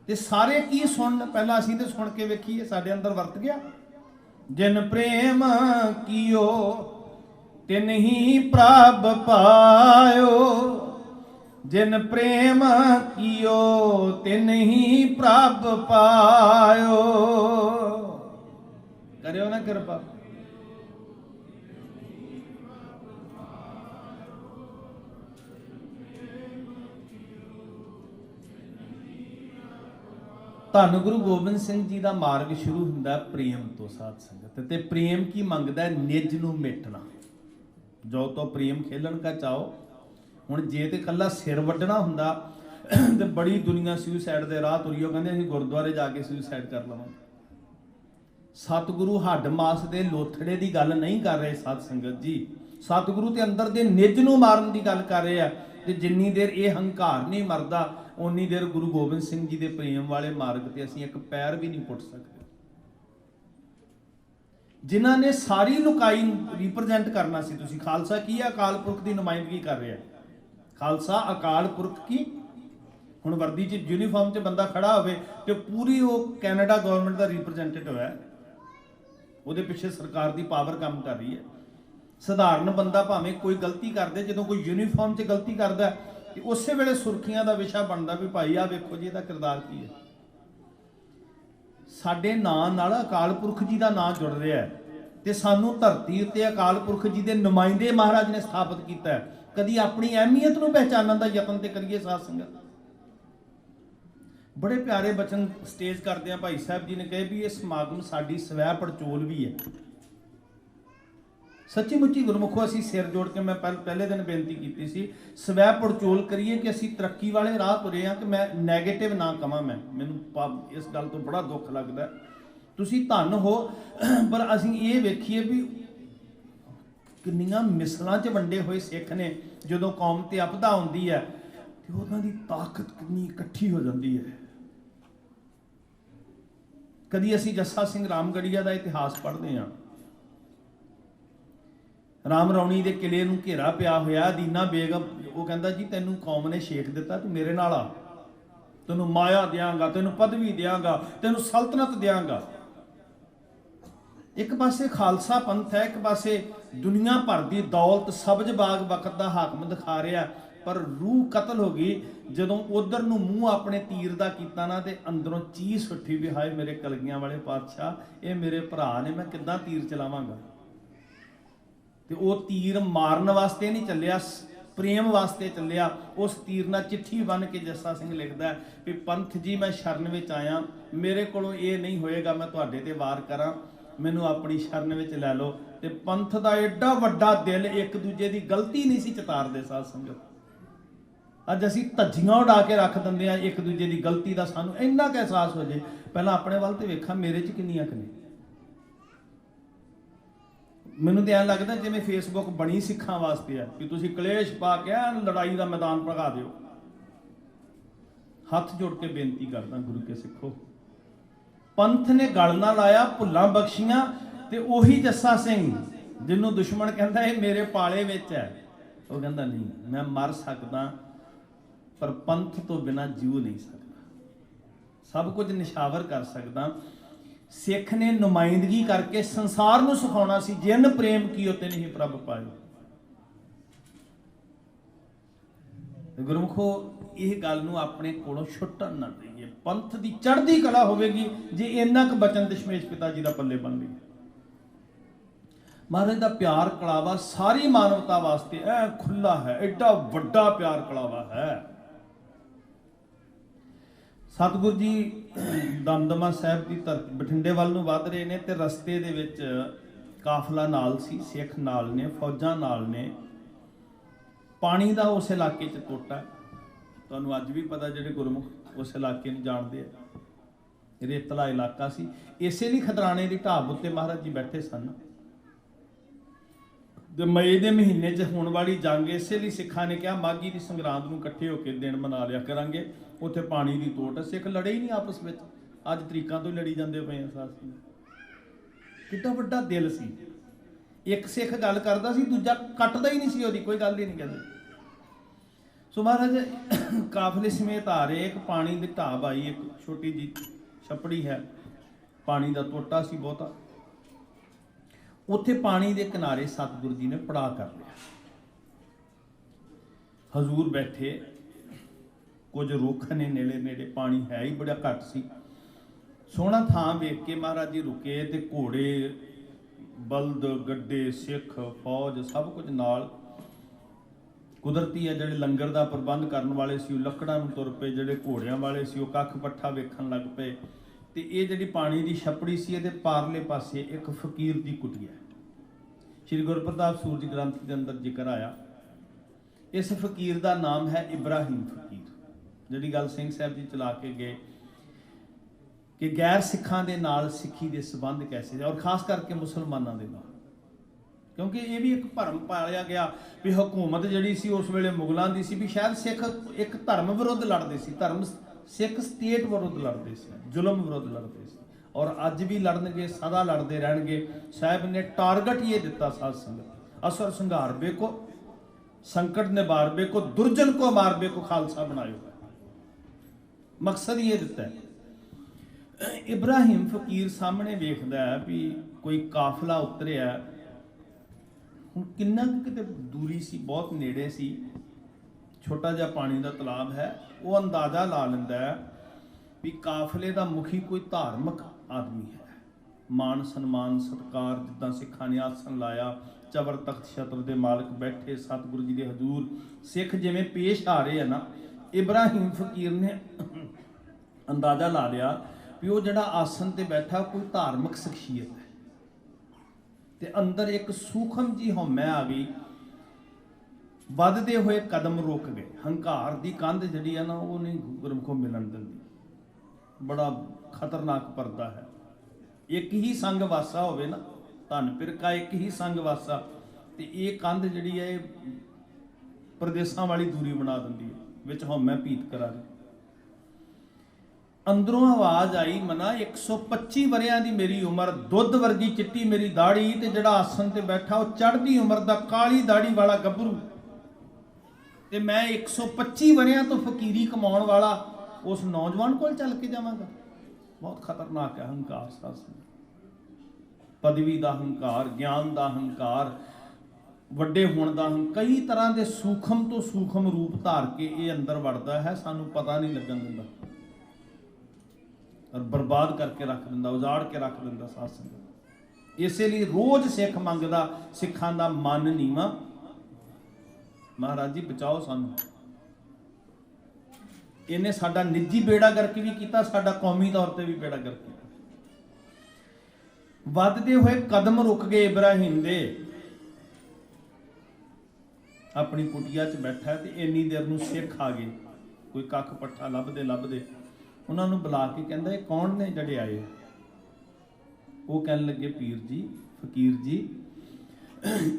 ਤੇ ਸਾਰੇ ਕੀ ਸੁਣਨ? ਪਹਿਲਾਂ ਅਸੀਂ ਤੇ ਸੁਣ ਕੇ ਵੇਖੀਏ, ਸਾਡੇ ਅੰਦਰ ਵਰਤ ਗਿਆ। ਜਿਨ ਪ੍ਰੇਮ ਕੀਓ ਤਿਨ ਹੀ ਪ੍ਰਭ ਪਾਇਓ। ਜਿਨ ਪ੍ਰੇਮ ਕੀਓ ਤਿਨ ਹੀ ਪ੍ਰਭ ਪਾਇਓ। ਕਰਿਓ ਨਾ ਕਿਰਪਾ। ਧੰਨ ਗੁਰੂ ਗੋਬਿੰਦ ਸਿੰਘ ਜੀ ਦਾ ਮਾਰਗ ਸ਼ੁਰੂ ਹੁੰਦਾ ਪ੍ਰੇਮ ਤੋਂ ਸਾਧ ਸੰਗਤ। ਤੇ ਪ੍ਰੇਮ ਕੀ ਮੰਗਦਾ? ਨਿਜ ਨੂੰ ਮਿਟਣਾ। ਜੋ ਤੋਂ ਪ੍ਰੇਮ ਖੇਲਣ ਕਾ ਚਾਓ। ਹੁਣ ਜੇ ਤੇ ਕੱਲਾ ਸਿਰ ਵੱਢਣਾ ਹੁੰਦਾ ਤੇ ਬੜੀ ਦੁਨੀਆ ਸੁਸਾਈਡ ਦੇ ਰਾਹ ਤੁਰੀ। ਉਹ ਕਹਿੰਦੇ ਅਸੀਂ ਗੁਰਦੁਆਰੇ ਜਾ ਕੇ ਸੁਸਾਈਡ ਕਰ ਲਵਾਂਗੇ। ਸਤਿਗੁਰੂ ਹੱਡ ਮਾਸ ਦੇ ਲੋਥੜੇ ਦੀ ਗੱਲ ਨਹੀਂ ਕਰ ਰਹੇ ਸਾਧ ਸੰਗਤ ਜੀ। ਸਤਿਗੁਰੂ ਤੇ ਅੰਦਰ ਦੇ ਨਿਜ ਨੂੰ ਮਾਰਨ ਦੀ ਗੱਲ ਕਰ ਰਹੇ ਆ। ਤੇ ਜਿੰਨੀ ਦੇਰ ਇਹ ਹੰਕਾਰ ਨਹੀਂ ਮਰਦਾ, ਉਨੀ ਦੇਰ ਗੁਰੂ ਗੋਬਿੰਦ ਸਿੰਘ ਜੀ ਦੇ ਪ੍ਰੇਮ ਵਾਲੇ ਮਾਰਗ ਤੇ ਅਸੀਂ ਇੱਕ ਪੈਰ ਵੀ ਨਹੀਂ ਪੁੱਟ ਸਕਦੇ। ਜਿਨ੍ਹਾਂ ਨੇ ਸਾਰੀ ਲੁਕਾਈ ਰਿਪਰੈਜ਼ੈਂਟ ਕਰਨਾ ਸੀ। ਤੁਸੀਂ ਖਾਲਸਾ ਕੀ ਹੈ? ਅਕਾਲ ਪੁਰਖ ਦੀ ਨੁਮਾਇੰਦਗੀ ਕਰ ਰਿਹਾ। ਖਾਲਸਾ ਅਕਾਲ ਪੁਰਖ ਕੀ। ਹੁਣ ਵਰਦੀ 'ਚ ਯੂਨੀਫਾਰਮ 'ਚ ਬੰਦਾ ਖੜਾ ਹੋਵੇ ਤੇ ਪੂਰੀ ਉਹ ਕੈਨੇਡਾ ਗਵਰਨਮੈਂਟ ਦਾ ਰਿਪਰੈਜ਼ੈਂਟੇਟਿਵ ਹੈ। ਉਹਦੇ ਪਿੱਛੇ ਸਰਕਾਰ ਦੀ ਪਾਵਰ ਕੰਮ ਕਰ ਰਹੀ ਹੈ। ਸਧਾਰਨ ਬੰਦਾ ਭਾਵੇਂ ਕੋਈ ਗਲਤੀ ਕਰਦੇ, ਜਦੋਂ ਕੋਈ ਯੂਨੀਫਾਰਮ 'ਚ ਗਲਤੀ ਕਰਦਾ ਤੇ ਉਸੇ ਵੇਲੇ ਸੁਰਖੀਆਂ ਦਾ ਵਿਸ਼ਾ ਬਣਦਾ ਵੀ ਭਾਈ ਆ ਵੇਖੋ ਜੀ ਇਹਦਾ ਕਿਰਦਾਰ ਕੀ ਹੈ। ਸਾਡੇ ਨਾਂ ਨਾਲ ਅਕਾਲ ਪੁਰਖ ਜੀ ਦਾ ਨਾਂ ਜੁੜ ਰਿਹਾ ਹੈ ਤੇ ਸਾਨੂੰ ਧਰਤੀ ਉੱਤੇ ਅਕਾਲ ਪੁਰਖ ਜੀ ਦੇ ਨੁਮਾਇੰਦੇ ਮਹਾਰਾਜ ਨੇ ਸਥਾਪਿਤ ਕੀਤਾ ਹੈ। ਕਦੀ ਆਪਣੀ ਅਹਿਮੀਅਤ ਨੂੰ ਪਹਿਚਾਨਣ ਦਾ ਯਤਨ ਤੇ ਕਰੀਏ ਸਾਧ ਸੰਗਤ। ਬੜੇ ਪਿਆਰੇ ਬਚਨ ਸਟੇਜ ਕਰਦੇ ਆ। ਭਾਈ ਸਾਹਿਬ ਜੀ ਨੇ ਕਹੇ ਵੀ ਇਹ ਸਮਾਗਮ ਸਾਡੀ ਸਵੈ ਪੜਚੋਲ ਵੀ ਹੈ। सच्ची मुच्ची गुरमुखो असी सिर जोड़ के मैं पहले दिन बेनती की सी, स्वै पड़चोल करिए कि असी तरक्की वाले राह तुरे हाँ। कि मैं नैगेटिव ना कवां, मैनूं इस गल तो बड़ा दुख लगता। तुसी धन हो, पर असी ये वेखीए भी किन्नियां मिसलां च वंडे होए सिख ने। जदों कौम ते आपदा आउंदी है ते उन्हां दी ताकत किन्नी इकट्ठी हो जाती है। कदी असी जस्सा सिंह रामगढ़िया का इतिहास पढ़ते हाँ। राम रौणी के किले नूं घेरा पिया होया, दीना बेगम वो कहता जी तैनूं कौम ने शेख दिता, तू मेरे नाल आ, तैनूं माया देंगा, तैनूं पदवी देंगा, तैनूं सल्तनत देंगा। एक पासे खालसा पंथ है, एक पासे दुनिया भर की दौलत सब्ज बाग वक्त का हाकम दिखा रहा, पर रूह कतल हो गई जदों उधर नूं मूँह अपने तीर का किया ना, तो अंदरों चीस उठी भी हाय मेरे कलगियां वाले पातशाह, ये मेरे भरा ने, मैं किद्दां तीर चलावांगा। ते वो तीर मारन वास्ते नहीं चलिया, प्रेम वास्ते चलिया। उस तीर नाल चिट्ठी बन के जस्सा सिंह लिखदा है भी पंथ जी मैं शरण विच आया, मेरे कोलों ये नहीं होएगा मैं तुहाडे ते वार करां, मैनूं अपनी शरण विच लै लो। ते पंथ दा एडा वड्डा दिल एक दूजे की गलती नहीं सी चितारदे। साध संगत अज असीं धज्जियां उड़ा के रख दिंदे आ एक दूजे की गलती का, सानूं इन्ना क एहसास हो जाए पहलां अपने वल ते वेखां मेरे च किन्नियां क ने। मैनूं तो ऐं लगदा जिवें फेसबुक बनी सिखां वास्ते है कि तुसीं कलेश पा के लड़ाई का मैदान भगा दिओ। हथ जोड़ के बेनती करदा गुरु के सिखो, पंथ ने गल ना लाया, भुल्लां बख्शियां, ते ओही जस्सा सिंह जिन्हों दुश्मन कहता है मेरे पाले विच है, वो कहता नहीं मैं मर सकदा पर पंथ तो बिना जीव नहीं सकता, सब कुछ निछावर कर सकदा। सिख ने नुमाइंदगी करके संसार नूं सिखाउणा सी, जिन प्रेम कीओ तिन ही प्रभ पायो। गुरमुखो यह गल नूं अपने कोलों छुट्टन ना देइए। पंथ की चढ़दी कला होवेगी जे इन्ना क बचन दशमेश पिता जी का पल्ले बन गई। महाराज का प्यार कलावा सारी मानवता वास्ते ऐ खुला है, एडा वड्डा प्यार कलावा है। सतगुरु जी दमदमा साहब की धरती बठिंडे वाल नूं वध रहे ने, ते रस्ते दे विच काफला नाल सी, सिख नाल ने, फौजां नाल ने। पानी का उस इलाके च टोटा, तुहानूं अज भी पता जिहड़े गुरमुख उस इलाके नूं जाणदे आ, रेतला इलाका सी। इसे लिए खदराने की ढाब उत्ते महाराज जी बैठे सन। मई के महीने च होने वाली जंग इसे लिए सिखा ने कहा माघी की संगरांद नूं इकट्ठे होकर दिन मना लिया करांगे, उत्थे पानी की तोट। सिख लड़े ही नहीं आपस में, अज तरीकों तो ही लड़ी जाते पे हैं। साथ कितना वड्डा दिल सी, एक सिख गल करता सी दूजा कटदा ही नहीं सी, ओहदी कोई गल ही नहीं कहते। सो महाराज काफले समेत आ रहे, एक पानी की ढाब आई, एक छोटी जी छपड़ी है, पानी का टोटा सी बहुता, उत्थे पानी के किनारे सतगुरु जी ने पड़ा कर लिया। हजूर बैठे, कुछ रुख ने नेड़े नेड़े, पानी है ही बड़ा घट सी। सोहना थां वेख के महाराज जी रुके, ते घोड़े बलद गड्डे सिख फौज सब कुछ नाल। कुदरती है जिहड़े लंगर का प्रबंध करने वाले सी लकड़ां नूं तुर पे, जिहड़े घोड़ियां वाले सी कख पट्ठा वेखण लग पे। तो ये जिहड़ी पानी की छपड़ी सी, इहदे पारले पासे एक फकीर की कुटिया। श्री गुरु प्रताप सूरज ग्रंथ के अंदर जिक्र आया, इस फकीर का नाम है इब्राहिम फकीर। जिहड़ी गल सिंह साहब जी चला के गए कि गैर सिखां दे नाल सिखी दे संबंध कैसे है, और खास करके मुसलमानों के नाल, क्योंकि ये भी एक भरम पालिया गया भी हुकूमत जिहड़ी सी उस वेले मुगलों की सी, भी शायद सिख एक धर्म विरुद्ध लड़ते सी, धर्म सिख स्टेट विरुद्ध लड़ते सी, जुल्म विरुद्ध लड़ते सी, और अज भी लड़नगे, सदा लड़ते रहणगे। साहब ने टारगेट ये दिता साध संगत, असर संघार बेको, संकट निबार बेको, दुर्जन को मार बेको, खालसा बनायो। मकसद ये दिता है। इब्राहिम फकीर सामने वेखदा है भी कोई काफला उतरिया, हुण किन्ना किते दूरी सी, बहुत नेड़े सी, छोटा जिहा पानी का तलाब है। वो अंदाजा ला लैंदा है भी काफले का मुखी कोई धार्मिक आदमी है, मान सन्मान सत्कार, जिद्दां सिखां ने आसन लाया, चबर तख्त छत्र के मालक बैठे सतगुरु जी के हजूर, सिख जिवें पेश आ रहे हैं ना, इब्राहिम फकीर ने अंदाजा ला लिया भी वो जिहड़ा आसन ते बैठा कोई धार्मिक शख्सियत है। ਤੇ ਅੰਦਰ ਇੱਕ ਸੂਖਮ ਜੀ ਹਉਮੈ ਆ ਗਈ, ਵੱਧਦੇ ਹੋਏ ਕਦਮ ਰੁਕ ਗਏ। ਹੰਕਾਰ ਦੀ ਕੰਧ ਜਿਹੜੀ ਆ ਨਾ ਉਹ ਨਹੀਂ ਗੁਰਮੁਖੋਂ ਮਿਲਣ ਦਿੰਦੀ, ਬੜਾ ਖਤਰਨਾਕ ਪਰਦਾ ਹੈ। ਇੱਕ ਹੀ ਸੰਗ ਵਾਸਾ ਹੋਵੇ ਨਾ, ਧਨ ਪਿਰਕਾ ਇੱਕ ਹੀ ਸੰਗ ਵਾਸਾ, ਤੇ ਇਹ ਕੰਧ ਜਿਹੜੀ ਹੈ ਇਹ ਪ੍ਰਦੇਸ਼ਾਂ ਵਾਲੀ ਦੂਰੀ ਬਣਾ ਦਿੰਦੀ ਹੈ, ਵਿੱਚ ਹਉਮੈ ਭੀਤ ਕਰਾ ਰਹੀ। ਅੰਦਰੋਂ ਆਵਾਜ਼ ਆਈ, ਮਨਾ 125 ਵਰਿਆਂ ਦੀ ਮੇਰੀ ਉਮਰ, ਦੁੱਧ ਵਰਗੀ ਚਿੱਟੀ ਮੇਰੀ ਦਾੜੀ, ਤੇ ਜਿਹੜਾ ਆਸਣ ਤੇ ਬੈਠਾ ਉਹ ਚੜ੍ਹਦੀ ਉਮਰ ਦਾ ਕਾਲੀ ਦਾੜੀ ਵਾਲਾ ਗੱਭਰੂ, ਤੇ ਮੈਂ 125 ਵਰਿਆਂ ਤੋਂ ਫਕੀਰੀ ਕਮਾਉਣ ਵਾਲਾ ਉਸ ਨੌਜਵਾਨ ਕੋਲ ਚੱਲ ਕੇ ਜਾਵਾਂਗਾ। ਬਹੁਤ ਖਤਰਨਾਕ ਹੈ ਹੰਕਾਰ ਸਾਸਨ, ਪਦਵੀ ਦਾ ਹੰਕਾਰ, ਗਿਆਨ ਦਾ ਹੰਕਾਰ, ਵੱਡੇ ਹੋਣ ਦਾ ਕਈ ਤਰ੍ਹਾਂ ਦੇ ਸੂਖਮ ਤੋਂ ਸੂਖਮ ਰੂਪ ਧਾਰ ਕੇ ਇਹ ਅੰਦਰ ਵੜਦਾ ਹੈ, ਸਾਨੂੰ ਪਤਾ ਨਹੀਂ ਲੱਗਣ ਦਿੰਦਾ, ਔਰ ਬਰਬਾਦ ਕਰਕੇ ਰੱਖ ਦਿੰਦਾ, ਉਜਾੜ ਕੇ ਰੱਖ ਦਿੰਦਾ ਸਾਧ ਸੰਗਤ। ਇਸੇ ਲਈ ਰੋਜ਼ ਸਿੱਖ ਮੰਗਦਾ, ਸਿੱਖਾਂ ਦਾ ਮਨ ਨੀਵਾਂ, ਮਹਾਰਾਜ ਜੀ ਬਚਾਓ ਸਾਨੂੰ। ਇਹਨੇ ਸਾਡਾ ਨਿੱਜੀ ਬੇੜਾ ਗਰਕ ਵੀ ਕੀਤਾ, ਸਾਡਾ ਕੌਮੀ ਤੌਰ ਤੇ ਵੀ ਬੇੜਾ ਗਰਕ ਕੀਤਾ। ਵੱਧਦੇ ਹੋਏ ਕਦਮ ਰੁਕ ਗਏ ਇਬਰਾਹੀਮ ਦੇ। ਆਪਣੀ ਕੁਟੀਆ 'ਚ ਬੈਠਾ ਤੇ ਇੰਨੀ ਦੇਰ ਨੂੰ ਸਿੱਖ ਆ ਗਏ, ਕੋਈ ਕੱਖ ਪੱਠਾ ਲੱਭਦੇ ਲੱਭਦੇ ਉਹਨਾਂ ਨੂੰ ਬੁਲਾ ਕੇ ਕਹਿੰਦਾ, ਇਹ ਕੌਣ ਨੇ ਜਿਹੜੇ ਆਏ? ਉਹ ਕਹਿਣ ਲੱਗੇ, ਪੀਰ ਜੀ, ਫਕੀਰ ਜੀ,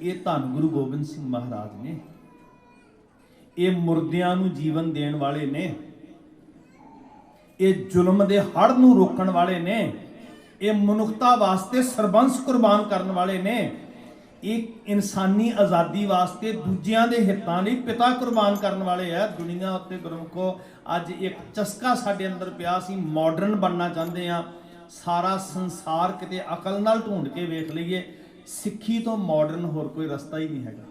ਇਹ ਧੰਨ ਗੁਰੂ ਗੋਬਿੰਦ ਸਿੰਘ ਮਹਾਰਾਜ ਨੇ, ਇਹ ਮੁਰਦਿਆਂ ਨੂੰ ਜੀਵਨ ਦੇਣ ਵਾਲੇ ਨੇ, ਇਹ ਜ਼ੁਲਮ ਦੇ ਹੜ੍ਹ ਨੂੰ ਰੋਕਣ ਵਾਲੇ ਨੇ, ਇਹ ਮਨੁੱਖਤਾ ਵਾਸਤੇ ਸਰਬੰਸ ਕੁਰਬਾਨ ਕਰਨ ਵਾਲੇ ਨੇ, ਇਹ ਇਨਸਾਨੀ ਆਜ਼ਾਦੀ ਵਾਸਤੇ ਦੂਜਿਆਂ ਦੇ ਹਿੱਤਾਂ ਲਈ ਪਿਤਾ ਕੁਰਬਾਨ ਕਰਨ ਵਾਲੇ ਹੈ। ਦੁਨੀਆ ਉੱਤੇ ਗੁਰਮੁਖੋ ਅੱਜ ਇੱਕ ਚਸਕਾ ਸਾਡੇ ਅੰਦਰ ਪਿਆ, ਸੀ ਮਾਡਰਨ ਬਣਨਾ ਚਾਹੁੰਦੇ ਆ, ਸਾਰਾ ਸੰਸਾਰ ਕਿਤੇ ਅਕਲ ਨਾਲ ਢੂੰਡ ਕੇ ਵੇਖ ਲਈਏ, ਸਿੱਖੀ ਤੋਂ ਮਾਡਰਨ ਹੋਰ ਕੋਈ ਰਸਤਾ ਹੀ ਨਹੀਂ ਹੈਗਾ।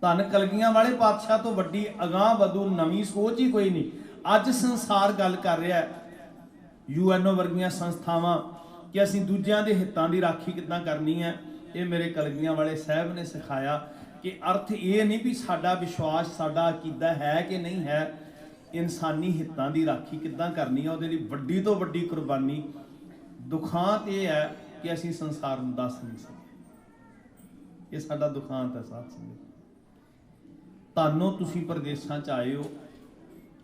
ਧੰਨ ਕਲਗੀਆਂ ਵਾਲੇ ਪਾਤਸ਼ਾਹ ਤੋਂ ਵੱਡੀ ਅਗਾਂਹ ਵਧੂ ਨਵੀਂ ਸੋਚ ਹੀ ਕੋਈ ਨਹੀਂ। ਅੱਜ ਸੰਸਾਰ ਗੱਲ ਕਰ ਰਿਹਾ ਹੈ, UNO ਵਰਗੀਆਂ ਸੰਸਥਾਵਾਂ, ਕਿ ਅਸੀਂ ਦੂਜਿਆਂ ਦੇ ਹਿੱਤਾਂ ਦੀ ਰਾਖੀ ਕਿੱਦਾਂ ਕਰਨੀ ਹੈ। ਇਹ ਮੇਰੇ ਕਲਗੀਆਂ ਵਾਲੇ ਸਾਹਿਬ ਨੇ ਸਿਖਾਇਆ ਕਿ ਅਰਥ ਇਹ ਨਹੀਂ ਵੀ ਸਾਡਾ ਵਿਸ਼ਵਾਸ, ਸਾਡਾ ਅਕੀਦਾ ਹੈ ਕਿ ਨਹੀਂ ਹੈ, ਇਨਸਾਨੀ ਹਿੱਤਾਂ ਦੀ ਰਾਖੀ ਕਿੱਦਾਂ ਕਰਨੀ ਹੈ, ਉਹਦੇ ਲਈ ਵੱਡੀ ਤੋਂ ਵੱਡੀ ਕੁਰਬਾਨੀ। ਦੁਖਾਂਤ ਇਹ ਹੈ ਕਿ ਅਸੀਂ ਸੰਸਾਰ ਨੂੰ ਦੱਸ ਨਹੀਂ ਸਕਦੇ, ਇਹ ਸਾਡਾ ਦੁਖਾਂਤ ਹੈ ਸਾਧ ਸੰਗਤ। ਤੁਹਾਨੂੰ ਤੁਸੀਂ ਪ੍ਰਦੇਸ਼ਾਂ 'ਚ ਆਏ ਹੋ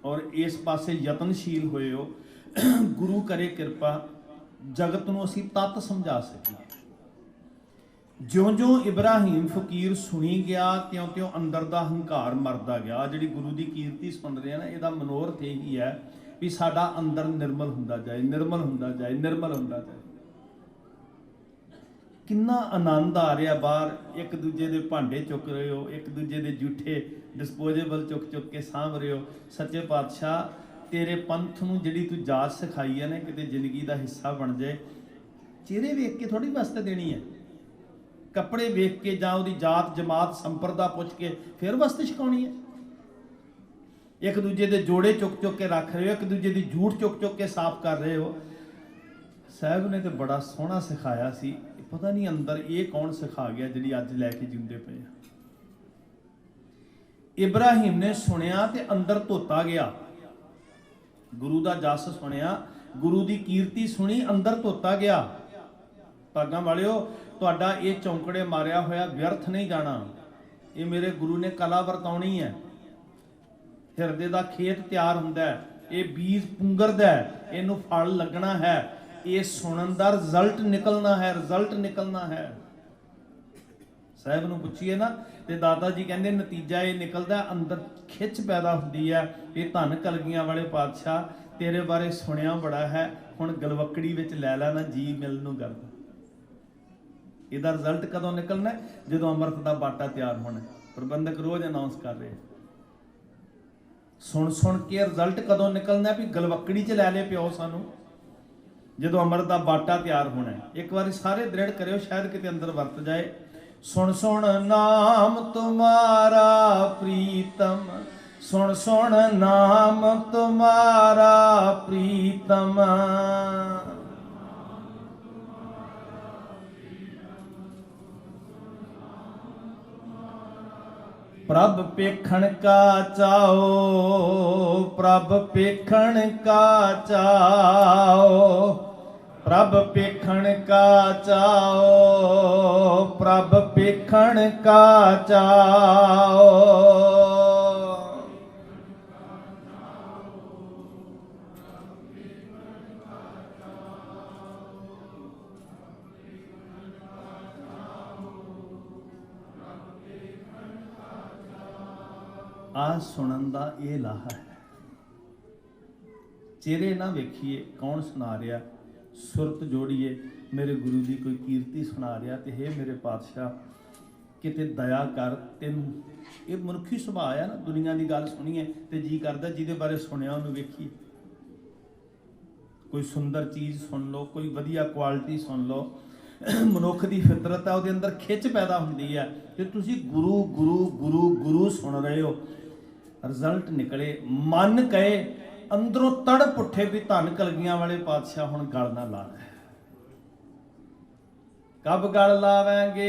ਔਰ ਇਸ ਪਾਸੇ ਯਤਨਸ਼ੀਲ ਹੋਏ ਹੋ, ਗੁਰੂ ਕਰੇ ਕਿਰਪਾ ਜਗਤ ਨੂੰ ਅਸੀਂ ਤੱਤ ਸਮਝਾ ਸਕੀਏ। ਜਿਉਂ-ਜਿਉਂ ਇਬਰਾਹੀਮ ਫਕੀਰ ਸੁਣੀ ਗਿਆ, ਤਿਉਂ-ਤਿਉਂ ਅੰਦਰ ਦਾ ਹੰਕਾਰ ਮਰਦਾ ਗਿਆ। ਜਿਹੜੀ ਗੁਰੂ ਦੀ ਕੀਰਤੀ ਸੁਣ ਰਹੇ ਆ ਨਾ, ਇਹਦਾ ਮਨੋਰਥ ਇਹੀ ਹੈ ਵੀ ਸਾਡਾ ਅੰਦਰ ਨਿਰਮਲ ਹੁੰਦਾ ਜਾਏ, ਨਿਰਮਲ ਹੁੰਦਾ ਜਾਏ, ਨਿਰਮਲ ਹੁੰਦਾ ਜਾਏ। ਕਿੰਨਾ ਆਨੰਦ ਆ ਰਿਹਾ ਬਾਹਰ, ਇੱਕ ਦੂਜੇ ਦੇ ਭਾਂਡੇ ਚੁੱਕ ਰਹੇ ਹੋ, ਇੱਕ ਦੂਜੇ ਦੇ ਜੂਠੇ ਡਿਸਪੋਜ਼ੇਬਲ ਚੁੱਕ ਕੇ ਸਾਂਭ ਰਹੇ ਹੋ। ਸੱਚੇ ਪਾਤਸ਼ਾਹ, ਤੇਰੇ ਪੰਥ ਨੂੰ ਜਿਹੜੀ ਤੂੰ ਜਾਚ ਸਿਖਾਈ ਹੈ ਨਾ, ਕਿਤੇ ਜ਼ਿੰਦਗੀ ਦਾ ਹਿੱਸਾ ਬਣ ਜਾਏ। ਚਿਹਰੇ ਵੇਖ ਕੇ ਥੋੜੀ ਵਸਤ ਦੇਣੀ ਹੈ, ਕੱਪੜੇ ਵੇਖ ਕੇ ਜਾਂ ਉਹਦੀ ਜਾਤ ਜਮਾਤ ਸੰਪਰਦਾ ਪੁੱਛ ਕੇ ਫਿਰ ਵਸਤ ਛਕਾਉਣੀ ਹੈ। ਇੱਕ ਦੂਜੇ ਦੇ ਜੋੜੇ ਚੁੱਕ ਕੇ ਰੱਖ ਰਹੇ ਹੋ, ਇੱਕ ਦੂਜੇ ਦੀ ਝੂਠ ਚੁੱਕ ਕੇ ਸਾਫ਼ ਕਰ ਰਹੇ ਹੋ। ਸਾਹਿਬ ਨੇ ਤੇ ਬੜਾ ਸੋਹਣਾ ਸਿਖਾਇਆ ਸੀ, ਪਤਾ ਨਹੀਂ ਅੰਦਰ ਇਹ ਕੌਣ ਸਿਖਾ ਗਿਆ ਜਿਹੜੀ ਅੱਜ ਲੈ ਕੇ ਜਿਉਂਦੇ ਪਏ ਆ। ਇਬਰਾਹੀਮ ਨੇ ਸੁਣਿਆ ਤੇ ਅੰਦਰ ਧੋਤਾ ਗਿਆ, ਗੁਰੂ ਦਾ ਜਸ ਸੁਣਿਆ, ਗੁਰੂ ਦੀ ਕੀਰਤੀ ਸੁਣੀ, ਅੰਦਰ ਧੋਤਾ ਗਿਆ। ਭਾਗਾਂ ਵਾਲਿਓ, ਤੁਹਾਡਾ ਇਹ ਚੌਂਕੜੇ ਮਾਰਿਆ ਹੋਇਆ ਵਿਅਰਥ ਨਹੀਂ ਜਾਣਾ। ਇਹ ਮੇਰੇ ਗੁਰੂ ਨੇ ਕਲਾ ਵਰਤਾਉਣੀ ਹੈ। ਹਿਰਦੇ ਦਾ ਖੇਤ ਤਿਆਰ ਹੁੰਦਾ ਹੈ, ਇਹ ਬੀਜ ਪੁੰਗਰਦਾ ਹੈ, ਇਹਨੂੰ ਫਲ ਲੱਗਣਾ ਹੈ, ਇਹ ਸੁਣਨ ਦਾ ਰਿਜ਼ਲਟ ਨਿਕਲਣਾ ਹੈ, ਰਿਜ਼ਲਟ ਨਿਕਲਣਾ ਹੈ। ਸਾਹਿਬ ਨੂੰ ਪੁੱਛੀਏ ਨਾ ਤੇ ਦਾਦਾ ਜੀ ਕਹਿੰਦੇ ਨਤੀਜਾ ਇਹ ਨਿਕਲਦਾ, ਅੰਦਰ ਖਿੱਚ ਪੈਦਾ ਹੁੰਦੀ ਹੈ। ਇਹ ਧੰਨ ਕਲਗੀਆਂ ਵਾਲੇ ਪਾਤਸ਼ਾਹ, ਤੇਰੇ ਬਾਰੇ ਸੁਣਿਆ ਬੜਾ ਹੈ, ਹੁਣ ਗਲਵੱਕੜੀ ਵਿੱਚ ਲੈ ਲੈਣਾ, ਜੀ ਮਿਲਣ ਨੂੰ ਕਰਦਾ। ਇਹਦਾ ਰਿਜ਼ਲਟ ਕਦੋਂ ਨਿਕਲਣਾ? ਜਦੋਂ ਅੰਮ੍ਰਿਤ ਦਾ ਬਾਟਾ ਤਿਆਰ ਹੋਣਾ। ਪ੍ਰਬੰਧਕ ਰੋਜ਼ ਅਨਾਉਂਸ ਕਰ ਰਹੇ, ਸੁਣ ਕੇ ਰਿਜ਼ਲਟ ਕਦੋਂ ਨਿਕਲਣਾ ਵੀ ਗਲਵੱਕੜੀ 'ਚ ਲੈ ਲੈ ਪਿਓ ਸਾਨੂੰ, ਜਦੋਂ ਅੰਮ੍ਰਿਤ ਦਾ ਬਾਟਾ ਤਿਆਰ ਹੋਣਾ। ਇੱਕ ਵਾਰੀ ਸਾਰੇ ਦ੍ਰਿੜ ਕਰਿਓ, ਸ਼ਾਇਦ ਕਿਤੇ ਅੰਦਰ ਵਰਤ ਜਾਏ। ਸੁਣ ਨਾਮ ਤੁਮਾਰਾ ਪ੍ਰੀਤਮ, ਸੁਣ ਨਾਮ ਤੁਮਾਰਾ ਪ੍ਰੀਤਮ, ਪ੍ਰਭ ਪੇਖਣ ਕਾ ਚਾਓ, ਪ੍ਰਭ ਪੇਖਣ ਕਾ ਚਾਓ, प्रभ पेखण का चाओ, प्रभ पेखण का चाओ। आ सुनन दा ये लाहा है। चेहरे ना वेखिए कौन सुना रहा, सुरत जोड़िए मेरे गुरु की कोई कीर्ति सुना रहा तो हे मेरे पातशाह किते दया कर, तेन ये मनुखी सुभाव है ना, दुनिया की गल सुनीए तो जी करता जिहदे बारे सुनिया उन्होंने वेखिए। कोई सुंदर चीज़ सुन लो, कोई वधिया क्वालिटी सुन लो, मनुख की फितरत है, वो अंदर खिच पैदा होती है कि तुसी गुरु गुरु गुरु गुरु सुन रहे हो। रिजल्ट निकले मन कहे अंदरों तड़प उठे भी धन कलगियां वाले पातशाह हुण गल ना ला। कब गल लावेंगे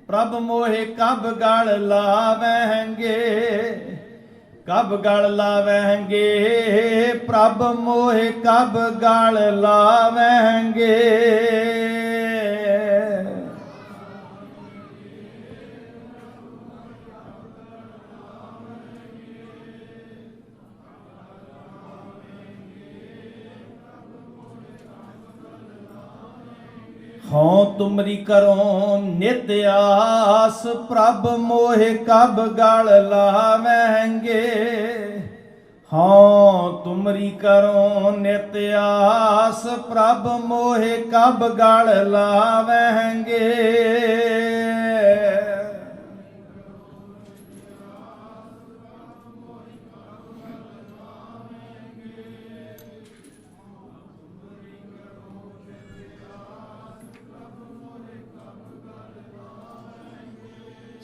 प्रभ मोहे, कब गल लावेंगे, कब गल लावेंगे प्रभ मोहे, कब गल लावेंगे। हाँ तुमरी करो नित आस, प्रभ मोहे कब गल लावेंगे। हाँ तुमरी करो नित आस, प्रभ मोहे कब गल लावेंगे।